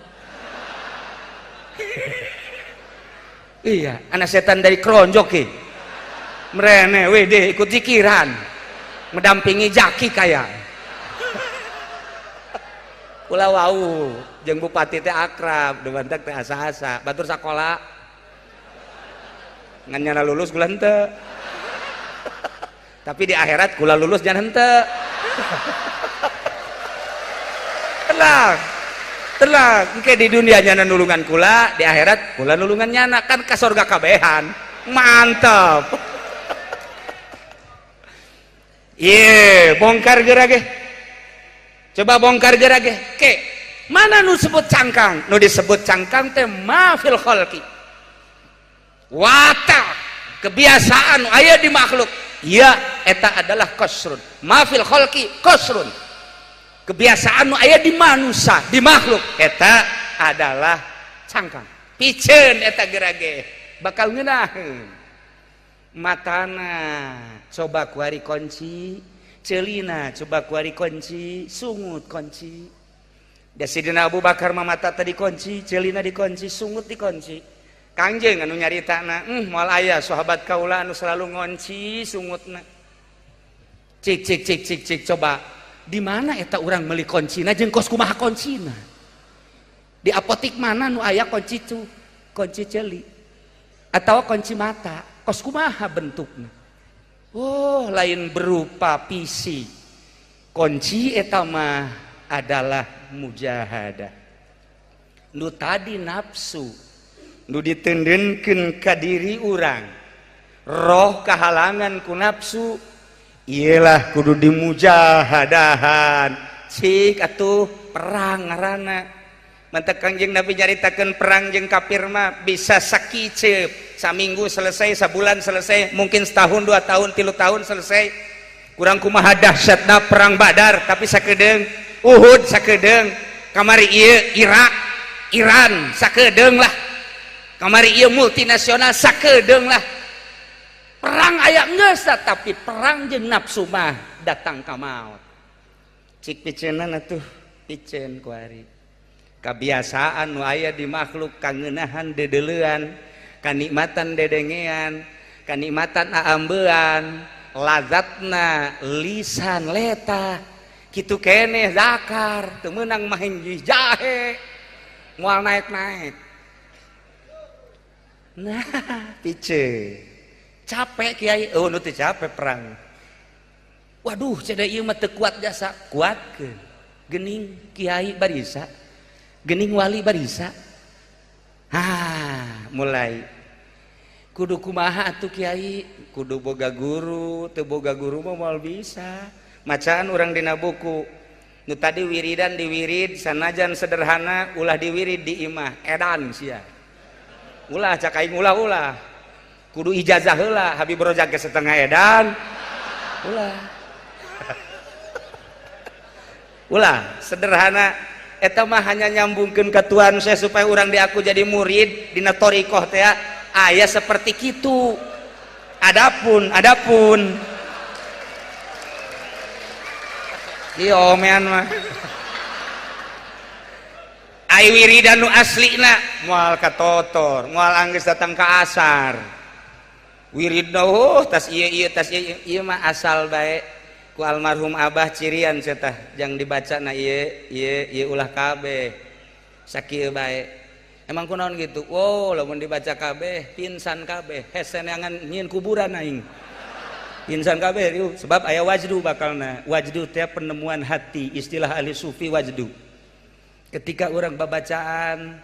Iya anak setan dari keronjok ke merene we deh ikut zikiran mendampingi jaki kaya kula wau jeung bupati teh akrab dewantek teh asa-asa batur sakola ngan nyana lulus kula henteu tapi di akhirat kula lulus jangan henteu tenang engke di dunia nyana nulungan kula di akhirat kula nulungan nyana kan ka surga kabehan mantap. Iya, bongkar gerage. Coba bongkar gerage. Ke, mana nu sebut cangkang? Nu disebut cangkang teh mafil khalqi. Watak kebiasaan aya di makhluk. Iya, eta adalah qasrun. Mafil khalqi qasrun. Kebiasaan nu aya di manusia, di makhluk. Eta adalah cangkang. Piceun eta gerage. Bakal ngeunaheun. Matana coba kuari kunci, celina coba kuari kunci, sungut kunci. Da Sidina Abu Bakar mata tadi kunci, celina dikunci, sungut dikunci. Kangjeng anu nyaritana, moal aya sahabat kaula anu selalu ngunci sungutna. Cik coba di mana eta urang meuli kuncina jeung kos kumaha kuncina? Di apotik mana nu aya kunci itu? Kunci celi atau kunci mata? Kos kumaha bentukna? Oh, lain berupa PC. Kunci eta mah adalah mujahadah. Nu tadi nafsu, nu ditendenkeun ka diri urang. Roh kahalangan ku nafsu, iyalah kudu dimujahadahan. Cik atuh perang ngaranna. Mantap Kangjeng Nabi nyaritakeun perang jeung kafir mah bisa sakiceup, saminggu selesai, sabulan selesai, mungkin setahun, 2 tahun, 3 tahun selesai. Kurang kumaha dahsyatna perang Badar, tapi sakedeung Uhud sakedeung, kamari ieu Irak, Iran sakedeung lah. Kamari ieu multinasional sakedeung lah. Perang aya geus tapi perang jeung nafsu mah datang ka maot. Cik piceunan atuh, piceun kuari. Kebiasaan nu aya di makhluk kangenahan dedeleuan, kanikmatan dedengean, kanikmatan aambean, lazatna lisan leta kitu keneh zakar teu meunang main jahe moal naik-naik. Nah, pice capek Kiai, oh nu teu capek perang. Waduh, cenah ieu mah teu kuat jasa, kuatkeun. Geuning Kiai barisa, geuning wali barisa. Mulai kudu kumaha atuh Kiai, kudu boga guru, teu boga guru mah moal bisa. Macaan urang dina buku nu tadi wiridan diwirid sanajan sederhana ulah diwirid di imah edan sia ulah cak aing ulah kudu ijazah heula Habib Rojak ge setengah edan ulah sederhana eta mah hanya nyambungkeun ka Tuhan saya supaya urang diaku jadi murid dina thariqah teh aya seperti kitu. Adapun iya omean mah ai wiridan nu aslina moal katotor moal anggeus datang ka asar wiridna tas ieu mah asal bae ku almarhum Abah cirian cenah jang dibacana ieu ulah kabeh sakieu bae emang kunaon gitu lamun dibaca kabeh pinsan kabeh hese neangan nyieun kuburan aing insan kabeh sebab aya wajdu bakalna. Wajdu teh penemuan hati, istilah ahli sufi wajdu. Ketika orang babacaan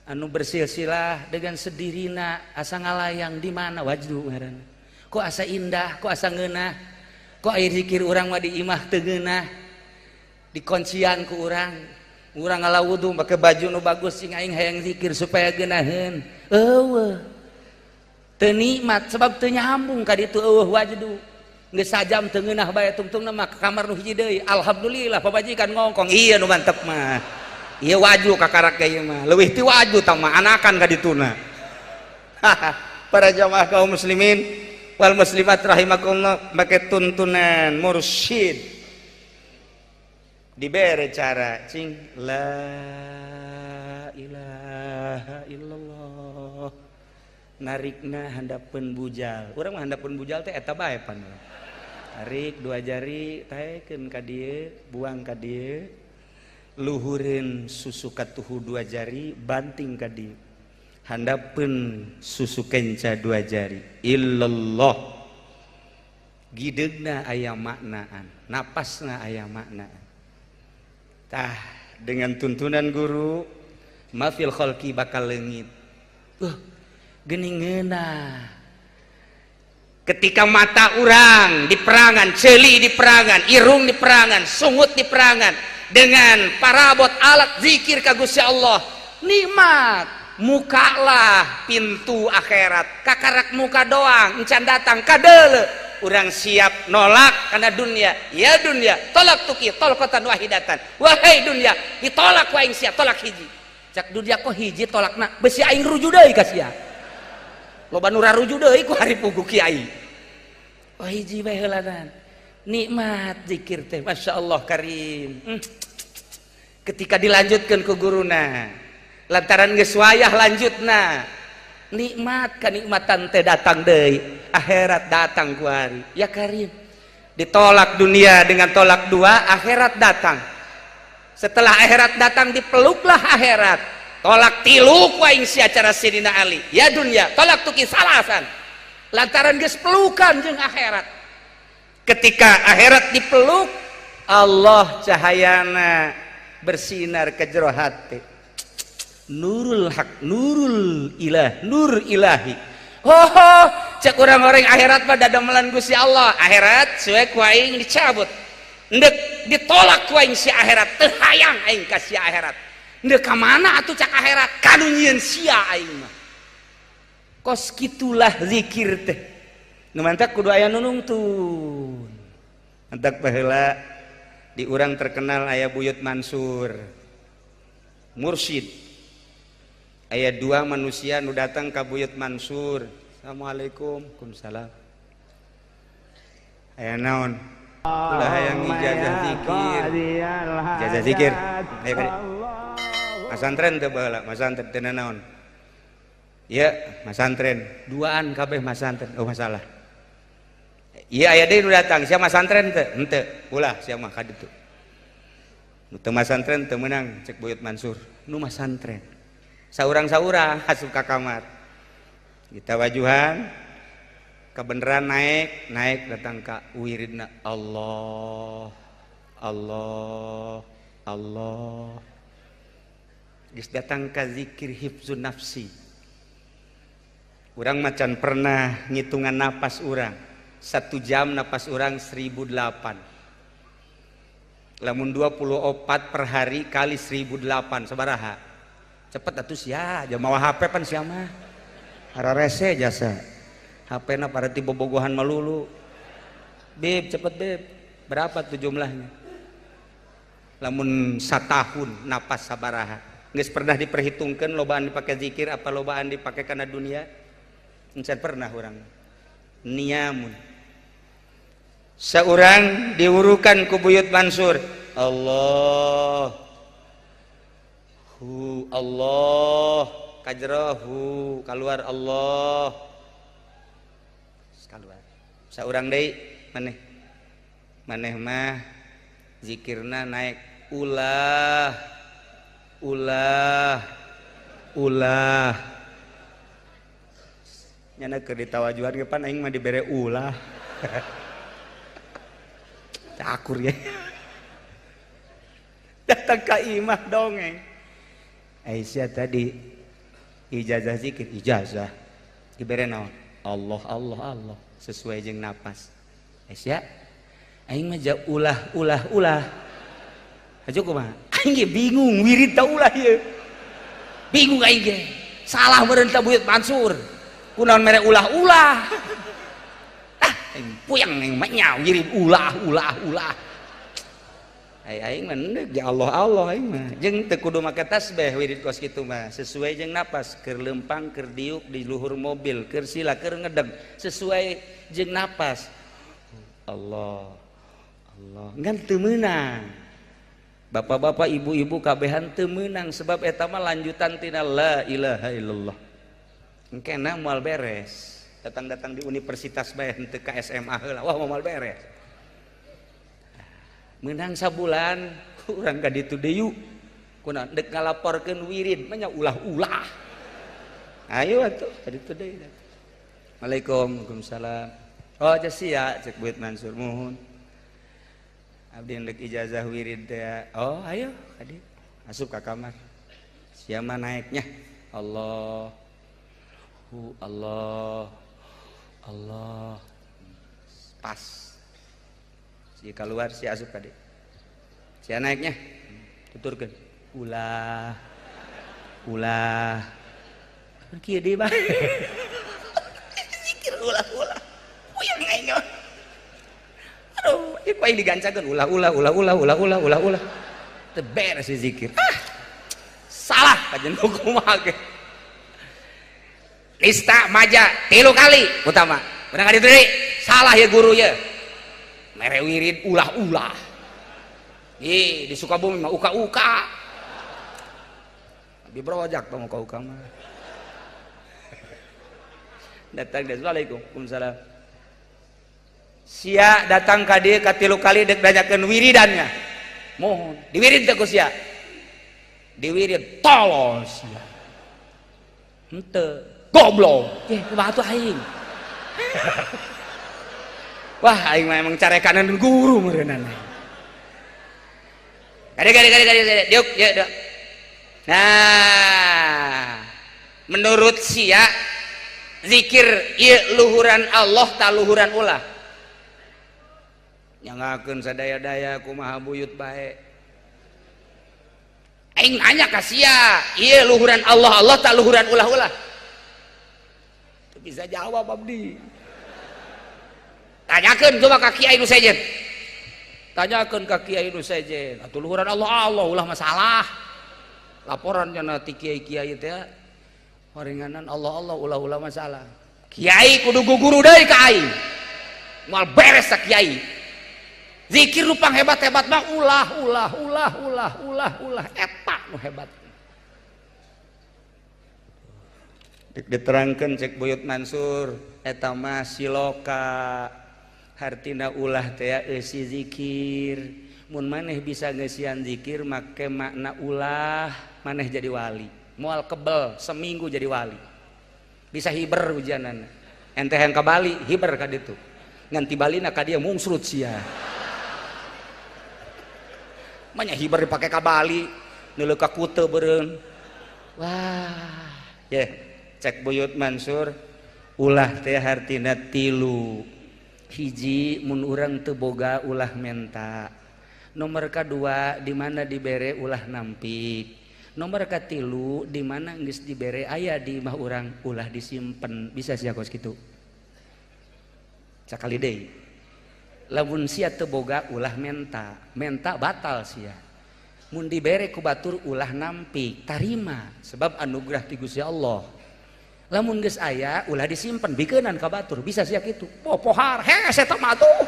anu bersilsilah dengan sedirina asa ngalayang di mana wajdu ngaranna. Kok asa indah, kok asa ngeunah. Kok aya zikir urang mah di imah teu ngeunah. Di kuncian ku urang. Urang ngala wudu make baju nu bagus sing aing hayang zikir supaya geunaheun. Eueuh. Teu nikmat sebab teu nyambung ka ditu eueuh wajdu geus sajam teu ngeunah bae tungtungna mah ka kamar nu hiji deui alhamdulillah pabajikan ngongkong iya nu mantep mah ieu wajdu kakarak ieu mah leuwih ti wajdu tah mah anakan ka dituna. Para jamaah kaum muslimin wal muslimat rahimakumullah make tuntunan mursyid dibere cara cing la ilaha illallah narikna handapeun bujal urang mah handapeun bujal teh eta bae pan tarik dua jari taekeun ka dieu buang ka dieu luhureun susu katuhu dua jari banting ka dieu handapeun susu kenca dua jari illallah gideugna aya maknaan napasna aya maknaan tah dengan tuntunan guru mafil khalqi bakal leungit geuning ngeunah ketika mata urang di perangan, ceuli di perangan, irung di perangan, sungut di perangan dengan parabot alat zikir ka Gusti Allah nikmat muka lah pintu akhirat kakarak muka doang encan datang kadeule urang siap nolak karena dunia ya dunia tolak tuki tolakatan wahidatan wahai dunia ditolak ku aing sia tolak hiji cak dunia kok hiji tolakna besi aing ruju deui ka sia loba nu raruju deui ku hari pugu kiai. Oh hiji bae heulanan. Nikmat zikir teh masyaallah karim. Ketika dilanjutkeun ku guruna, lantaran geus wayah lanjutna. Nikmat kanikmatan teh datang deui, akhirat datang ku hari. Ya karim. Ditolak dunia dengan tolak dua, akhirat datang. Setelah akhirat datang dipeluklah akhirat. Tolak tilu ku aing sia cara Sidina Ali ya dunia tolak tuki salasan lantaran geus pelukan jeung akhirat ketika akhirat dipeluk Allah cahayana bersinar ke jero hati nurul haq nurul ilah nur ilahi cek orang-orang akhirat pada damelan Gusti Allah akhirat suwe ku aing dicabut ndek ditolak ku aing si akhirat teu hayang aing ka si akhirat ndek ka mana atuh cak akhirat kanu nyieun sia aing mah kos kitulah zikir teh nu mantak kudu aya nu nungtun mantak baheula di urang terkenal aya Buyut Mansur mursyid aya dua manusia nu datang ka Buyut Mansur assalamualaikum waalaikumsalam aya naon ulah hayang ijazah zikir ayo masantren teu baheula masantren teu naon ya masantren duaan kabeh masantren oh masalah Iya aya deui nu datang sia mah santren teu henteu ulah sia mah ka ditu nu teu mah santren teu meunang cek Buyut Mansur nu mah santren saurang-saurang asup ka kamar kita wajuhan kebeneran naik datang ka wiridna Allah Allah Allah geus datang ka zikir hifzun nafsi urang macan pernah ngitungan napas urang 1 jam napas orang 1008 lamun 24 per hari kali 1008 sabaraha cepet atuh sia aja mawa HP pan sia mah hararese jasa HP na para ti bobogohan malulu beb cepet beb berapa tuh jumlahnya lamun satahun napas sabaraha geus pernah diperhitungkan lobaan dipake zikir apa lobaan dipake kana dunia encan pernah urang niamun seorang diurukan ku Buyut Mansur Allah kajrohu keluar Allah keluar seorang deui maneh mah zikirna naik ulah nyana keur ditawajuhan ge pan aing mah dibere ulah cakur ya datang ka imah dongeng Aisyah tadi ijazah zikir ijazah dibere naon Allah Allah Allah sesuai jeung napas Aisyah aing mah ja ulah aja kumaha aing ge bingung wirid ta ulah ieu bingung aing ge salah meureun ta Buyut Mansur kunaon mere ulah puyang yang banyak wirid ulah aing mah di Allah aing mah jeung teu kudu make tasbih wirid kos kitu mah sesuai jeung napas keur lempang keur diuk di luhur mobil keur sila keur ngedeg sesuai jeung napas Allah ngan teu meunang bapak-bapak ibu-ibu kabehan teu meunang sebab eta mah lanjutan tina la ilaha illallah engkena moal beres datang di universitas bae henteu ka SMA heula wah moal beres meunang sabulan urang ka ditu deui kunaon deuk ngalaporkeun wirid mah nya ulah ayo atuh ka ditu deui Waalaikumsalam oh sia cek Buyut Mansur muhun abdi deuk ijazah wirid teh oh ayo adi asup ka kamar sia mah naiknya Allah pas si keluar si asup kade si naiknya tuturkeun ulah kieu deui bah zikir ulah puyang aing aduh ieu paling digancakeun ulah teu beres si zikir salah kajen kumaha ge lista maja 3 kali utama benar kali deui salah ya guru ya mere wirid ulah di Sukabumi mah uka di brojak tong uka mah datang deh Waalaikumsalam sia datang ka dieu ka 3 kali dek danyakeun wiridannya mohon diwirid teh ku sia diwirid tolos sia henteu goblok kumaha tuh aing wah aing mah emang carekanan guru meureunana gade diuk nah menurut sia zikir ieu luhuran Allah ta luhuran ulah nyangakeun sadaya-daya kumaha Buyut bae aing nanya ka sia ieu luhuran Allah ta luhuran ulah bisa jawab abdi tanyakeun coba ka Kiai nu sejen tanyakeun ka Kiai nu sejen atuh luhuran Allah ulah masalah laporan cenah ti kiai-kiai teh horenganan Allah ulah masalah Kiai kudu guguru deui ka aing moal beres sa Kiai zikir nu panghebat-hebat mah ulah eta nu hebat diterangkan cek Buyut Mansur eta mah siloka hartina ulah teh eusi zikir. Mun maneh bisa ngeusian zikir make makna ulah, maneh jadi wali. Moal kebel seminggu jadi wali. Bisa hiber hujanana. Ente yang ke Bali hiber ka ditu. Ngan ti Balina ka dieu mungsrut sia. Manya hiber dipake ka Bali, neuleuh ka Kute beureun. Wah, ya cek Buyut Mansur, ulah teh hartina tilu. Hiji mun urang teu boga ulah menta. Nomor kedua di mana dibere ulah nampik. Nomor katilu di mana geus dibere aya di imah urang ulah disimpen. Bisa sia kos kitu. Sakali deui. Lamun sia teu boga ulah menta, menta batal sia. Mun dibere ku batur ulah nampik, tarima sebab anugerah ti Gusti Allah. Lamun geus aya ulah disimpen bikeunnan ka batur. Bisa sia kitu. Pohar hese teh mah tuh.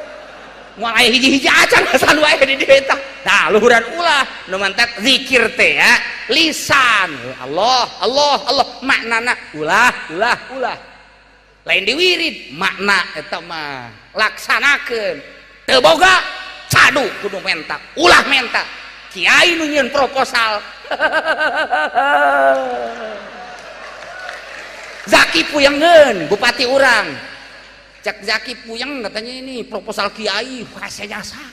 Mulai hiji-hiji acan asan wae di dieu tah. Nah, luhuran ulah nu mantak zikir teh ya, lisan. Allah, Allah, Allah, maknana ulah. Lain diwirid, makna eta mah laksanakeun. Teu boga cadu kudu menta, ulah menta. Kiai nu nyieun proposal. Zaki puyangeun bupati urang. Cak Zaki puyeng katanya ini proposal kiai saya jasa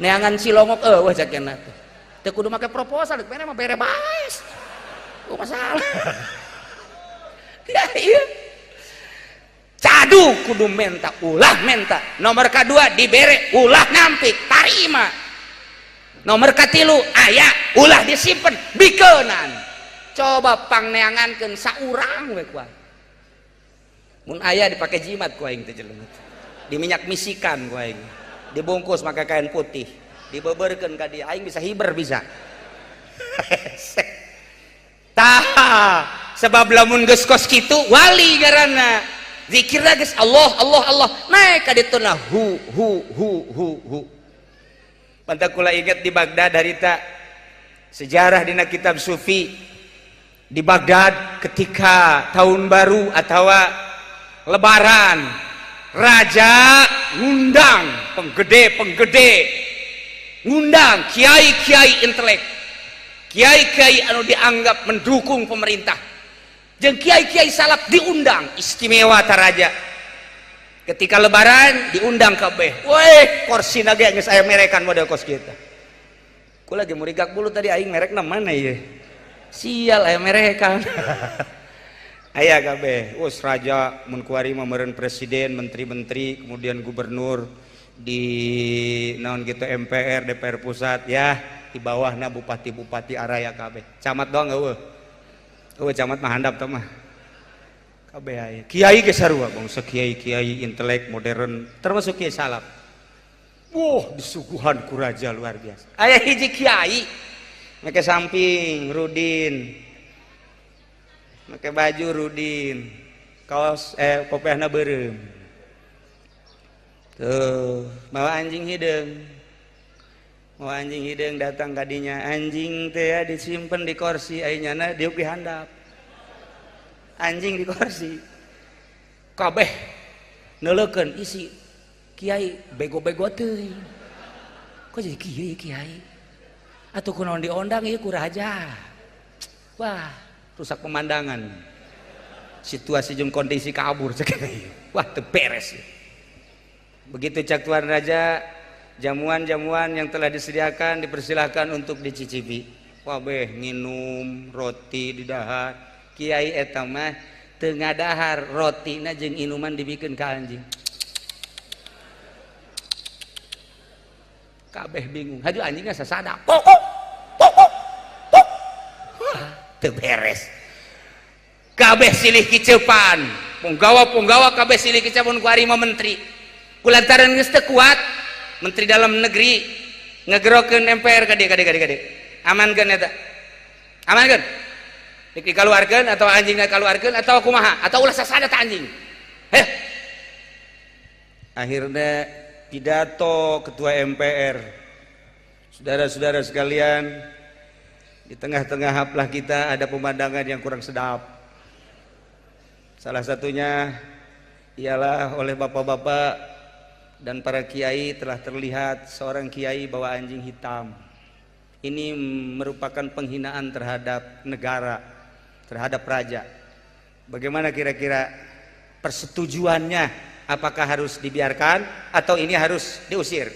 neangan Cilongok wah jakena teh kudu make proposal bere mah bere baes masalah ya iya cadu kudu menta ulah menta. Nomor kedua dibere ulah nampik tarima. Nomor katilu aya ulah disimpen bikeunnan. Coba pangneangankeun saurang we kuat mun aya dipake jimat ku aing teh jelema di minyak misikan ku aing dibungkus make kain putih dibeubeurkeun ka dia aing bisa hiber bisa tah sebab lamun geus kos kitu wali ngaranna zikirna geus Allah Allah Allah naik ka dituna hu pantak kula inget di Baghdad harita sejarah dina kitab sufi di Baghdad ketika tahun baru atawa Lebaran, raja ngundang penggede, ngundang kiai-kiai intelek, kiai-kiai anu dianggap mendukung pemerintah, jeung kiai-kiai salaf diundang istimewa taraja. Ketika Lebaran diundang kabeh, weh kursi nage geus aya merekan model kos kita. Kula lagi murigak bulu tadi aing merekna mana ieu? Sial aya merekan. Aya kabeh, us raja mun kuari mah meureun presiden, menteri-menteri, kemudian gubernur di naon gitu MPR, DPR pusat ya, di bawahna bupati-bupati araya kabeh. Camat doang eueuh. Eueuh camat mah handap teh mah. Kabeh aya. Kiai ge sarua bangsa kiai-kiai intelek modern termasuk kiai salaf. Wah, disuguhan ku raja luar biasa. Aya hiji kiai make samping Rudin. Make baju Rudin, kaos popehna beureum. Tuh, mawa anjing hideung datang ka dinya. Anjing teh disimpen di kursi, ainyana diuk di handap. Anjing di kursi. Kabeh neuleukeun isi kiai bego-bego teuing. Kok jadi kiai? Atuh kunaon diondang ieu ku raja. Wah, rusak pemandangan, situasi jeung kondisi kabur wah teu beres. Begitu cak tuan raja, jamuan-jamuan yang telah disediakan dipersilahkan untuk dicicipi. Wah beh nginum roti di dahar. Kiai eta mah teu ngadahar rotina jeung inuman dibikeun ka anjing. Kabeh bingung. Haju anjingna sasada. Pok. Beres kabeh silih kiceupan punggawa kabeh silih kiceupan ku ari mah menteri kulantaran geus teu kuat menteri dalam negeri ngegerokeun MPR ka dieu amankeun eta amankeun dik dikaluarkeun atau anjingna kaluarkeun atau kumaha atau ulah sasada ta anjing akhirnya pidato ketua MPR. Saudara-saudara sekalian, di tengah-tengah haflah kita ada pemandangan yang kurang sedap. Salah satunya ialah oleh bapak-bapak dan para kiai telah terlihat seorang kiai bawa anjing hitam. Ini merupakan penghinaan terhadap negara, terhadap raja. Bagaimana kira-kira persetujuannya? Apakah harus dibiarkan atau ini harus diusir?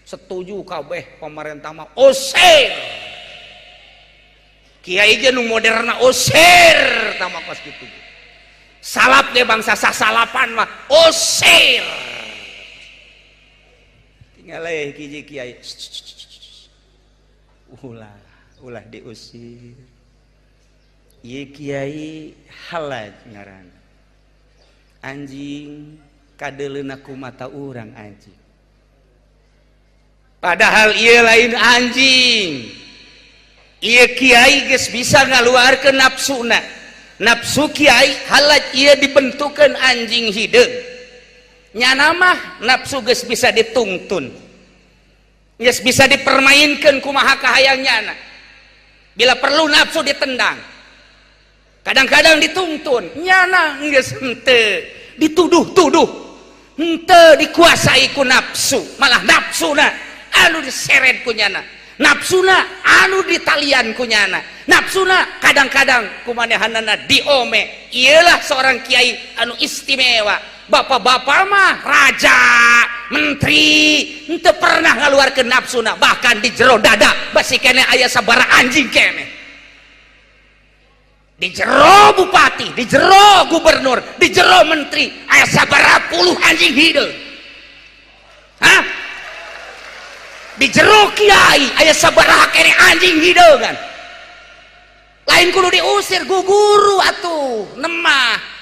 Setuju kabeh pemerintah mah usir. Kiai ge nu moderna usir tama pas kitu. Salap deh bangsa sasalapan mah usir. Tinggal hiji kiai. Ulah diusir. Ieu kiai halaj ngaran. Anjing kadeleuna ku mata urang anjing. Padahal ieu lain anjing. Ieu kiai geus bisa ngaluarkeun nafsuna. Nafsu kiai halaj ieu dibentukeun anjing hideung. Nyana mah nafsu geus bisa ditungtun. Geus bisa dipermainkeun kumaha kahayang nyana. Bila perlu nafsu ditendang. Kadang-kadang dituntun. Nyana geus henteu dituduh-tuduh. Henteu dikuasai ku nafsu, malah nafsuna anu diseret ku nyana. Nafsuna anu ditalian ku nyana. Nafsuna kadang-kadang kumanehanana diome. Iyalah seorang kiai anu istimewa. Bapak-bapak mah raja, menteri, henteu pernah ngaluarkeun nafsuna, bahkan di jero dada basi kene aya sabaraha anjing kene. Di jero bupati, di jero gubernur, di jero menteri aya sabaraha puluh anjing hideung. Hah? Di jero kiai aya sabaraha kene anjing hideungan. Lain kudu diusir guguru atuh, nemah.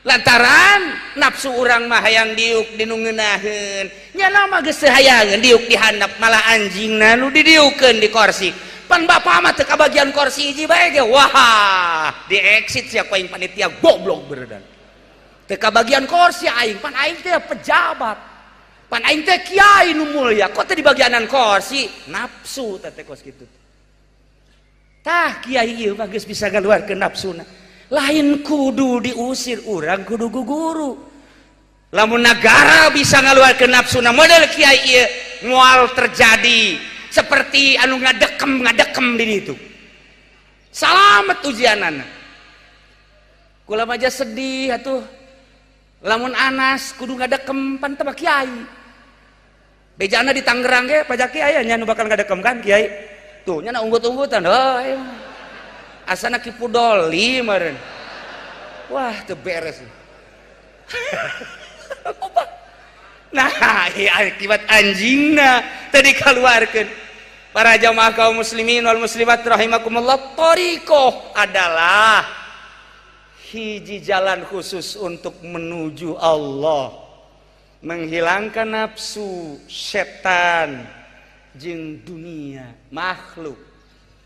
Lantaran nafsu urang mah hayang diuk dinu ngeunaheun. Nyana mah geus hayangeun diuk di handap, malah anjingna nu didiukeun di kursi. Pan bapak mah teu kabagian kursi hiji bae ge. Wah, di exit siapa yang panitia goblok beredan. Teu kabagian kursi aing, pan aing teh pejabat. Pan aing teh kiai nu mulya, kok teh di bagianan kursi? Nafsu teh kos kitu. Tah kiai ieu mah geus bisa ngaluarkeun nafsuna. Lain kudu diusir, urang kudu guguru. Lamun negara bisa ngaluarkeun nafsuna model kiai ieu moal terjadi seperti anu ngadekem di ditu. Salamet ujianana. Kula mah sedih atuh. Lamun Anas kudu ngadekem pan teh kiai. Bejana di Tangerang ge pajak kiai nya nu bakal ngadekem kan kiai. Tuh nya unggut-unggutan heuh. Asana Ki Pudoli meureun. Wah, teu beres. Nah, akibat anjingna tadi dikaluarkeun. Para jamaah kaum muslimin wal muslimat rahimakumullah, thariqah adalah hiji jalan khusus untuk menuju Allah. Menghilangkan nafsu, setan, jeung dunia, makhluk.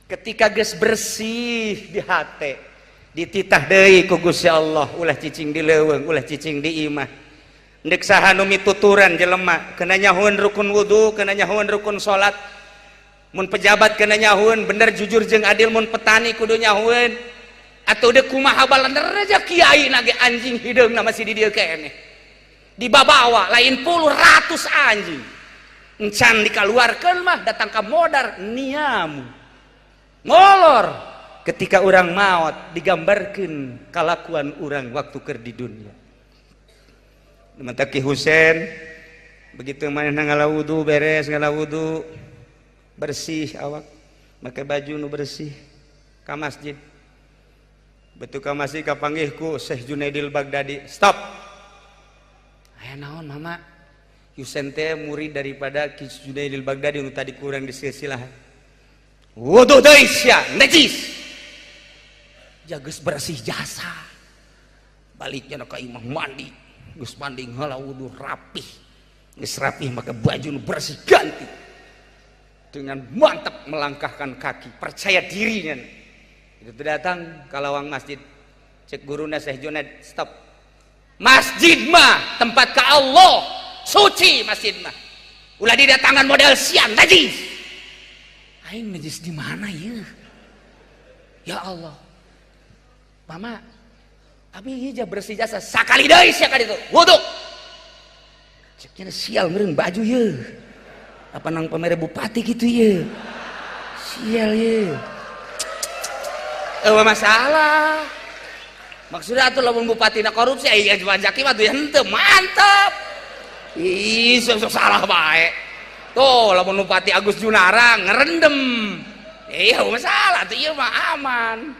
Ketika geus bersih di hate, dititah deui ku Gusti Allah, ulah cicing di leuweung, ulah cicing di imah. Endek saha nu mituturan jelema, kena nyahueun rukun wudu, kena nyahueun rukun salat. Mun pejabat kena nyahueun, bener jujur jeung adil, mun petani kudu nyahueun. Atuh deuk kumaha balener aja kiai na ge anjing hideungna masih di dieu keneh. Dibabawa lain puluh ratus anjing. Encan dikaluarkeun mah datang ka modar niamu. Ngolor ketika orang maut digambarkan kalakuan orang waktu keur di dunia. Mata Ki Husein begitu manehna ngalawudu beres ngalawudu bersih awak make baju nu bersih ka masjid. Betu ka masjid kapanggih ku Syekh Junaidil Baghdadi. Stop. Aya naon mama? Husein teh murid daripada Ki Junaidil Baghdadi nu tadi kurang disilsilah. Wudu deui sia najis. Jageus bersih jasa. Baliknya ka imah mandi, geus mandi heula wudu rapih. Geus rapih maka baju nu bersih ganti. Dengan mantap melangkahkan kaki, percaya dirinya. Itu datang ka lawang masjid. Cek guruna Syekh Junaid, stop. Masjid mah tempat ka Allah, suci masjid mah. Ulah didatangan model sian najis. Aing najis di mana ya? Ya Allah. Mama, abi hija bersih jasa sakali deui sia ka ditu. Wudu. ceknya sial meureun baju ye apa nang pamere bupati gitu ye sial ye masalah maksudnya atuh lamun bupatina korupsi aya Zaki mah tuh henteu mantap ih sok salah bae tuh lamun bupati Agus Junarang ngerendem iya masalah tuh ieu mah aman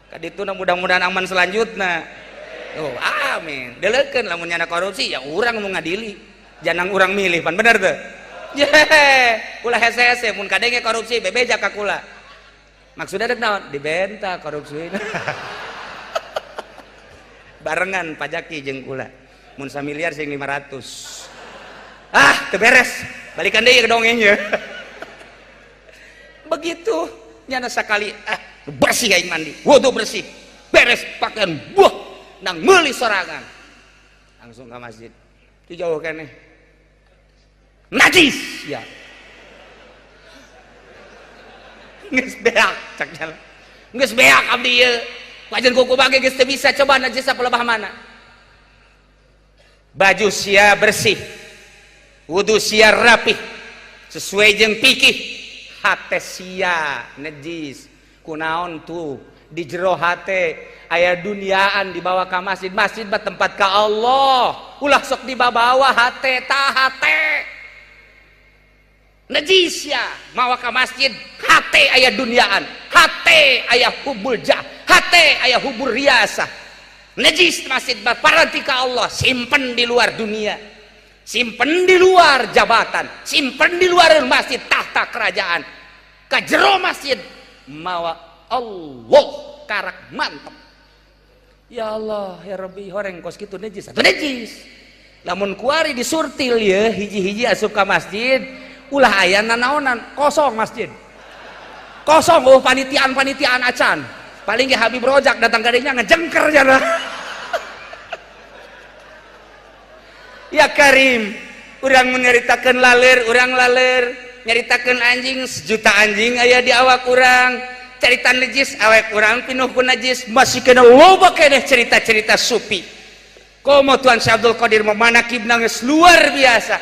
kadituna mudah-mudahan aman selanjutnya oh amin deulekeun lamun nyana korupsi ya urang nu ngadili janang urang milih pan bener teu yeh ulah hese-hese mun kadenge korupsi bebeja ka kula maksudnya dek naon dibenta korupsi barengan pajaki jeung kula mun 1 miliar sing 500 teu beres balikan deui ke dongengnya begitu nyana sakali bersih aing mandi wudu bersih beres pakaian buah nang meuli sorangan langsung ke masjid itu jauh keneh najis ya geus beak cak jalan geus beak abdi ieu wajan kuku bage geus teu bisa coba najis pelebah mana baju sia bersih wudu sia rapih sesuai jeung pikih hate sia najis kunaon tuh di jero hate aya duniaan dibawa ka masjid masjid mah tempat ka Allah ulah sok dibawa hate tah hate najis ya mawa ka masjid hate aya duniaan hate aya hubul jah hate aya hubur riasa najis masjid paranti ka Allah simpen di luar dunia simpen di luar jabatan simpen di luar masjid tahta kerajaan ka jero masjid mawa Allah karak mantap ya Allah ya Rabbi horeng kos kitu najis atuh najis lamun kuari disurtil ya hiji-hiji asup ka masjid ulah aya nanaonan kosong masjid kosong panitian acan paling ge Habib Rojak datang ka dinya ngejengker jana ya Karim urang menyaritakeun urang laler nyaritakeun anjing sejuta anjing aya di awak urang cerita najis awak urang pinuh ku najis masih kena loba keneh cerita-cerita supi komo Tuan Syekh Abdul Qadir memanakibna geus luar biasa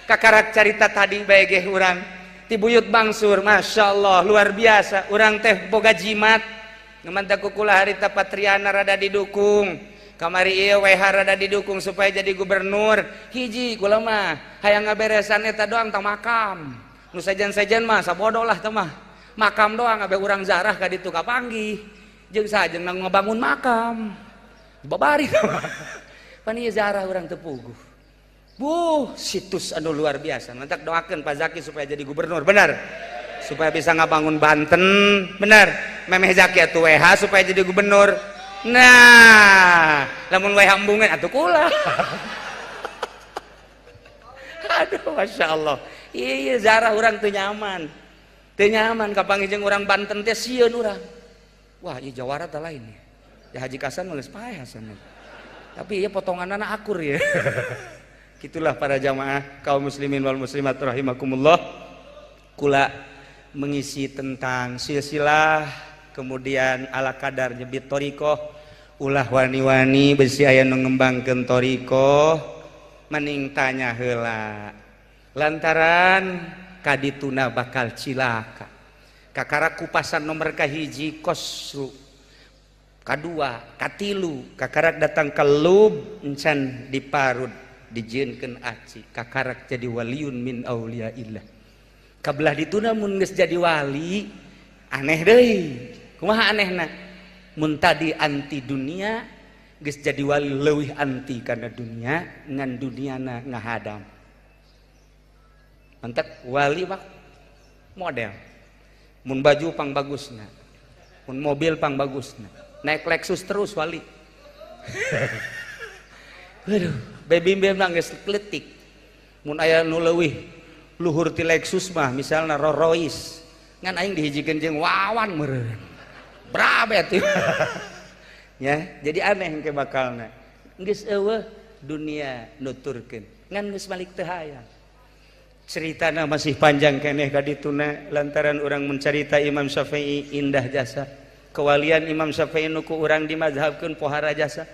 kakarak cerita tadi bae ge urang ti buyut bangsur masyaallah luar biasa urang teh boga jimat ngamanta kukula harita Patriana rada didukung kamari ieu WH rada didukung supaya jadi gubernur hiji kula mah hayang ngaberesan eta doang tang makam nu sajan-sajan mah sabodo lah teh mah makam doang abe urang zarah ka ditu kapanggih jeung sajeng nang ngabangun makam babari pan ieu zarah urang teu puguh situs anu luar biasa mantak doakeun Pak Zaki supaya jadi gubernur benar supaya bisa ngabangun Banten benar memeh Zaki atuh WH supaya jadi gubernur nah lamun WH embungan atuh kula aduh Masya Allah iya zarah urang teu nyaman kapanggih jeung urang Banten teh sieun urang wah ieu jawara teh lain ya Haji Kasan mah geus paeh hasan tapi ieu potonganna akur ya itulah para jamaah kaum muslimin wal muslimat rahimakumullah kula mengisi tentang silsilah kemudian ala kadar nyebit torikoh ulah wani-wani besi aya nu ngembangkeun torikoh mending tanya heula lantaran kadituna bakal cilaka kakara kupasan nomor kahiji kosru kadua katilu kakarak datang ke lub encan diparut dijieunkeun aci kakarak jadi waliun min auliaillah kabelah dituna mun geus jadi wali aneh deui kumaha anehna mun tadi anti dunia geus jadi wali leuwih anti kana dunia ngan duniana ngahadam mantak wali mah model mun baju pang bagusna mun mobil pang bagusna naik Lexus terus wali waduh bebim-bim nangis kletik mun aya nu leuwih luhur ti Lexus mah misalna Rolls Royce ngan aing dihijikeun jeung Wawan meureun brabet ya jadi aneh engke bakalna geus eueuh dunia nuturkeun ngan geus balik teu hayang ceritana masih panjang keneh kadituna lantaran urang mencarita Imam Syafi'i indah jasa kewalian Imam Syafi'i nu ku urang dimazhabkeun pohara jasa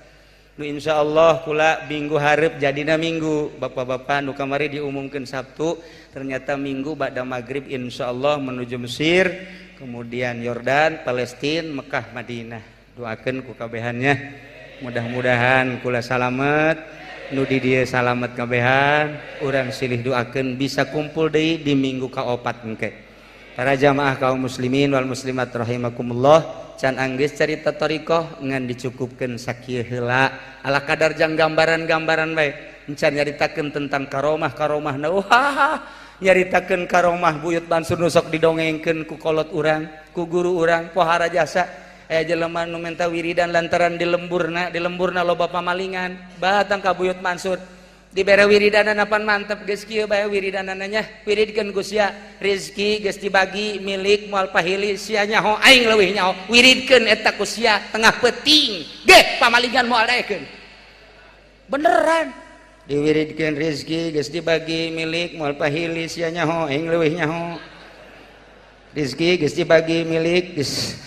nu insyaallah kula minggu hareup jadina minggu bapak-bapak nu kamari diumumkeun Sabtu ternyata minggu ba'da maghrib insyaallah menuju Mesir kemudian Yordan Palestina Mekah Madinah doakeun ku kabehannya mudah-mudahan kula salamet nu di dieu salamet kabehan urang silih doakeun bisa kumpul deui di minggu kaopat engke. Para jamaah kaum muslimin wal muslimat rahimakumullah can anggeus carita thariqah ngan dicukupkeun sakieu heula ala kadar jang gambaran-gambaran bae encan nyaritakeun tentang karomah-karomahna nyaritakeun karomah Buyut Mansur nu sok didongengkeun ku kolot urang ku guru urang pohara jasa aya jelema nu menta wiridan lantaran di lemburna loba pamalingan batang ka Buyut Mansur dibere wiridanan apan mantep geus kieu bae wiridanana nya wiridkeun ku sia rezeki geus dibagi milik moal pahili sia nyaho aing leuwih nyaho wiridkeun eta ku sia tengah peuting ge pamalingan moal daekeun beneran diwiridkeun rezeki geus dibagi milik moal pahili sia nyaho aing leuwih nyaho rezeki geus dibagi milik geus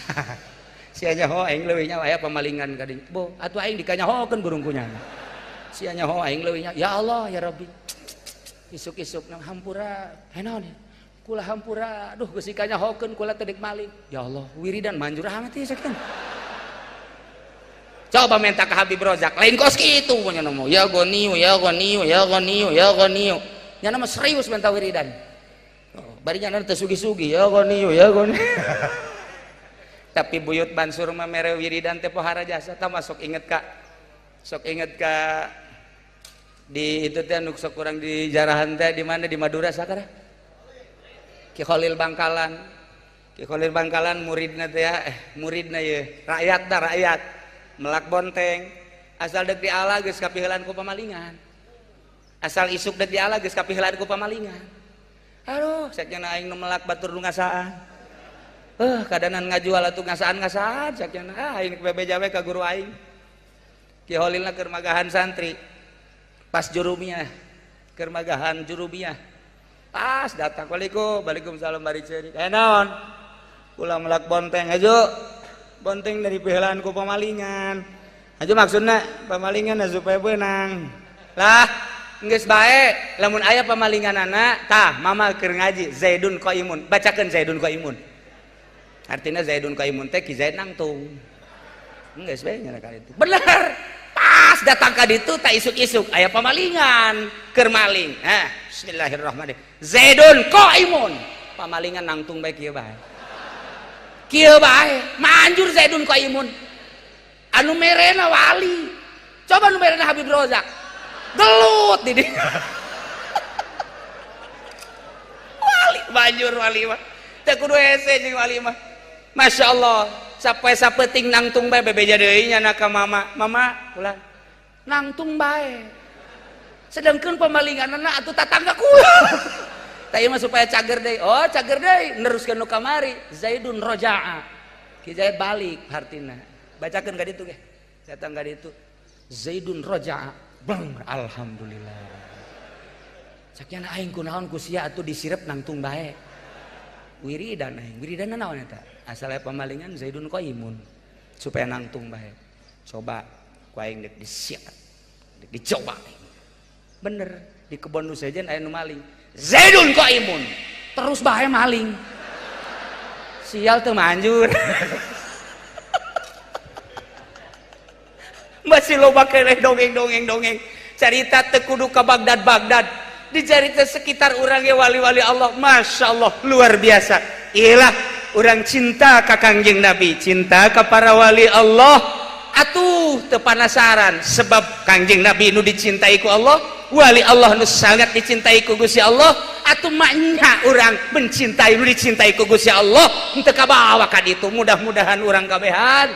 sia nyaho aing leuwih nyaho aya pamalingan kading bo atuh aing dikanyahokeun burungkunya sia nyaho aing leuwih nya ya Allah ya Rabbi isuk-isuk nang hampura henaon kula hampura aduh geus dikanyahokeun kula teu dek maling ya Allah wiridan manjur amat ieu sakeun coba minta ke Habib Rozak lain kos kitu punya nama ya goniu ya goniu ya goniu ya goniu nya nama serius minta wiridan bari nya teu sugi-sugi ya goniu ya goniu tapi Buyut Mansur mah mere wiridan teh pohara jasa tah masuk inget ka di itu teh anu sok kurang di jarahan teh di mana di Madura sakara Ki Khalil Bangkalan muridna teh ya muridna ye rakyat melak bonteng asal deuk diala geus kapiheulan ku pamalingan asal isuk deuk diala geus kapiheulan ku pamalingan aduh sakeuna aing nu melak batur nu ngasaan kadanan ngajual atuh ngasaan sakeuna aing bebeja we ka guru aing Ki Khalilna keur magahan santri pas jurumiyah keur magahan jurumiyah pas datang waalaikumsalam bari ceuri naon kula melak bonteng ajo bonteng dari piheulaan ku pamalingan ajo maksudna pamalingan supaya beunang lah geus bae lamun aya pamalinganana tah mama keur ngaji Zaidun Qaimun bacakeun Zaidun Qaimun artinya Zaidun Qaimun teh Ki Zaid nangtung geus bae nya ka ditu bener pas datang ka ditu tak isuk-isuk aya pamalingan keur maling bismillahirrahmanirrahim Zaidun Qaimun pamalingan nangtung bae kieu bae manjur Zaidun Qaimun anu merena wali coba nu merena Habib Rozak gelut di dieu wali banjur wali mah teu kudu hese jeung wali mah Masya Allah sampai sapeting nangtung bae bebeja deui nya ka mama ulah nangtung bae sedangkeun pamalinganna atuh tatangga kula tah ieu mah supaya cager deui cager deui neruskeun nu kamari Zaidun Roja'a Ki Zaid balik hartina bacakeun ka ditu ge datang ka ditu Zaidun Roja'a bang alhamdulillah sakian aing kunaon ku sia atuh disirep nangtung bae wiridan naon eta asal pamalingan Zaidun Qaimun supaya nangtung bae coba ku aing dek disiat dek dicoba bener di kebon nu sejen aya nu maling Zaidun Qaimun terus bae maling sial teu manjur masih loba keneh dongeng carita teu kudu ka Bagdad di carita sekitar urang ge wali-wali Allah Masya Allah luar biasa iyalah urang cinta ka Kangjeng Nabi cinta ka para wali Allah atuh teu panasaran sebab Kangjeng Nabi nu dicintai ku Allah wali Allah nu sangat dicintai ku Gusti Allah atuh manya urang mencintai nu dicintai ku Gusti Allah henteu kabawa ka ditu mudah-mudahan urang kabehan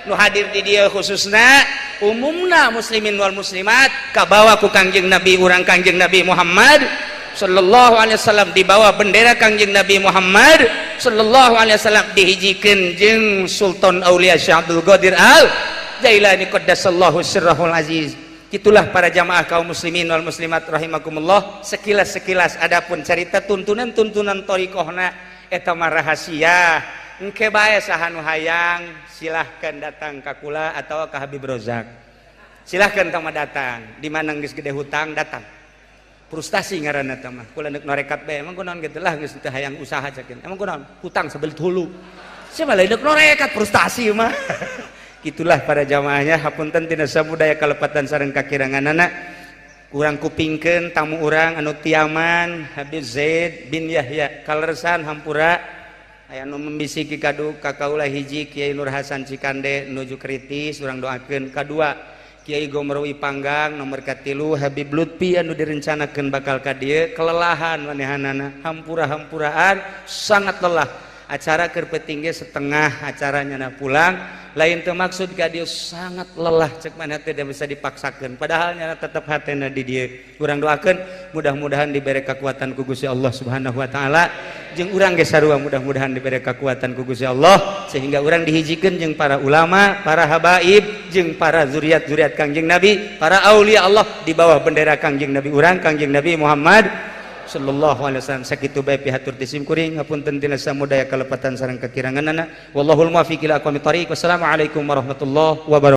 nu hadir di dieu khususna umumna muslimin wal muslimat kabawa ku Kangjeng Nabi urang Kangjeng Nabi Muhammad sallallahu alaihi wasallam di bawah bendera Kangjeng Nabi Muhammad sallallahu alaihi wasallam dihijikeun jeung Sultan Aulia Syekh Abdul Qadir Al Jailani qaddasallahu sirrahul aziz. Itulah para jamaah kaum muslimin wal muslimat rahimakumullah sekilas adapun cerita tuntunan thariqahna eta mah rahasia engke bae saha nu hayang silahkan datang ka kula atawa ka Habib Rozak silahkan tama datang di mana geus gede hutang datang frustasi ngaranna teh mah kula neuk norekat bae emang kunaon kitu lah geus teu hayang usaha cekeun emang kunaon hutang sabelit hulu sia mah lain neuk norekat frustasi mah gitulah para jamaahnya hapunten tina sabudaya kalepatan sareng kakiranganana urang kupingkeun tamu urang anu tiaman Habib Zaid bin Yahya kalersan hampura aya nu membisiki kadu ka kaula hiji Kiai Nur Hasan Cikande nuju kritis urang doakeun kadua Kiai Gomrowi Panggang nomor katilu Habib Lutfi anu direncanakeun bakal ka dieu kelelahan manehanana hampura-hampuraan sangat lelah acara keur peuting ge setengah acaranya pulang lain teu maksud ka dieu sangat lelah cek mana teh bisa dipaksakeun padahal nya tetep hatena di dieu urang doakeun mudah-mudahan dibere kekuatan ku Gusti Allah Subhanahu wa taala jeung urang ge sarua mudah-mudahan dibere kekuatan ku Gusti Allah sehingga urang dihijikeun jeung para ulama para habaib jeung para zuriat-zuriat Kangjeng Nabi para aulia Allah di bawah bendera Kangjeng Nabi urang Kangjeng Nabi Muhammad sallallahu alaihi wasallam sakitu bae pihatur tisim kuring ngapunten tina samudaya kalepatan sareng kakiranganana wallahul muwaffiq ila aqwamit thoriq wassalamu alaikum warahmatullahi wabarakatuh.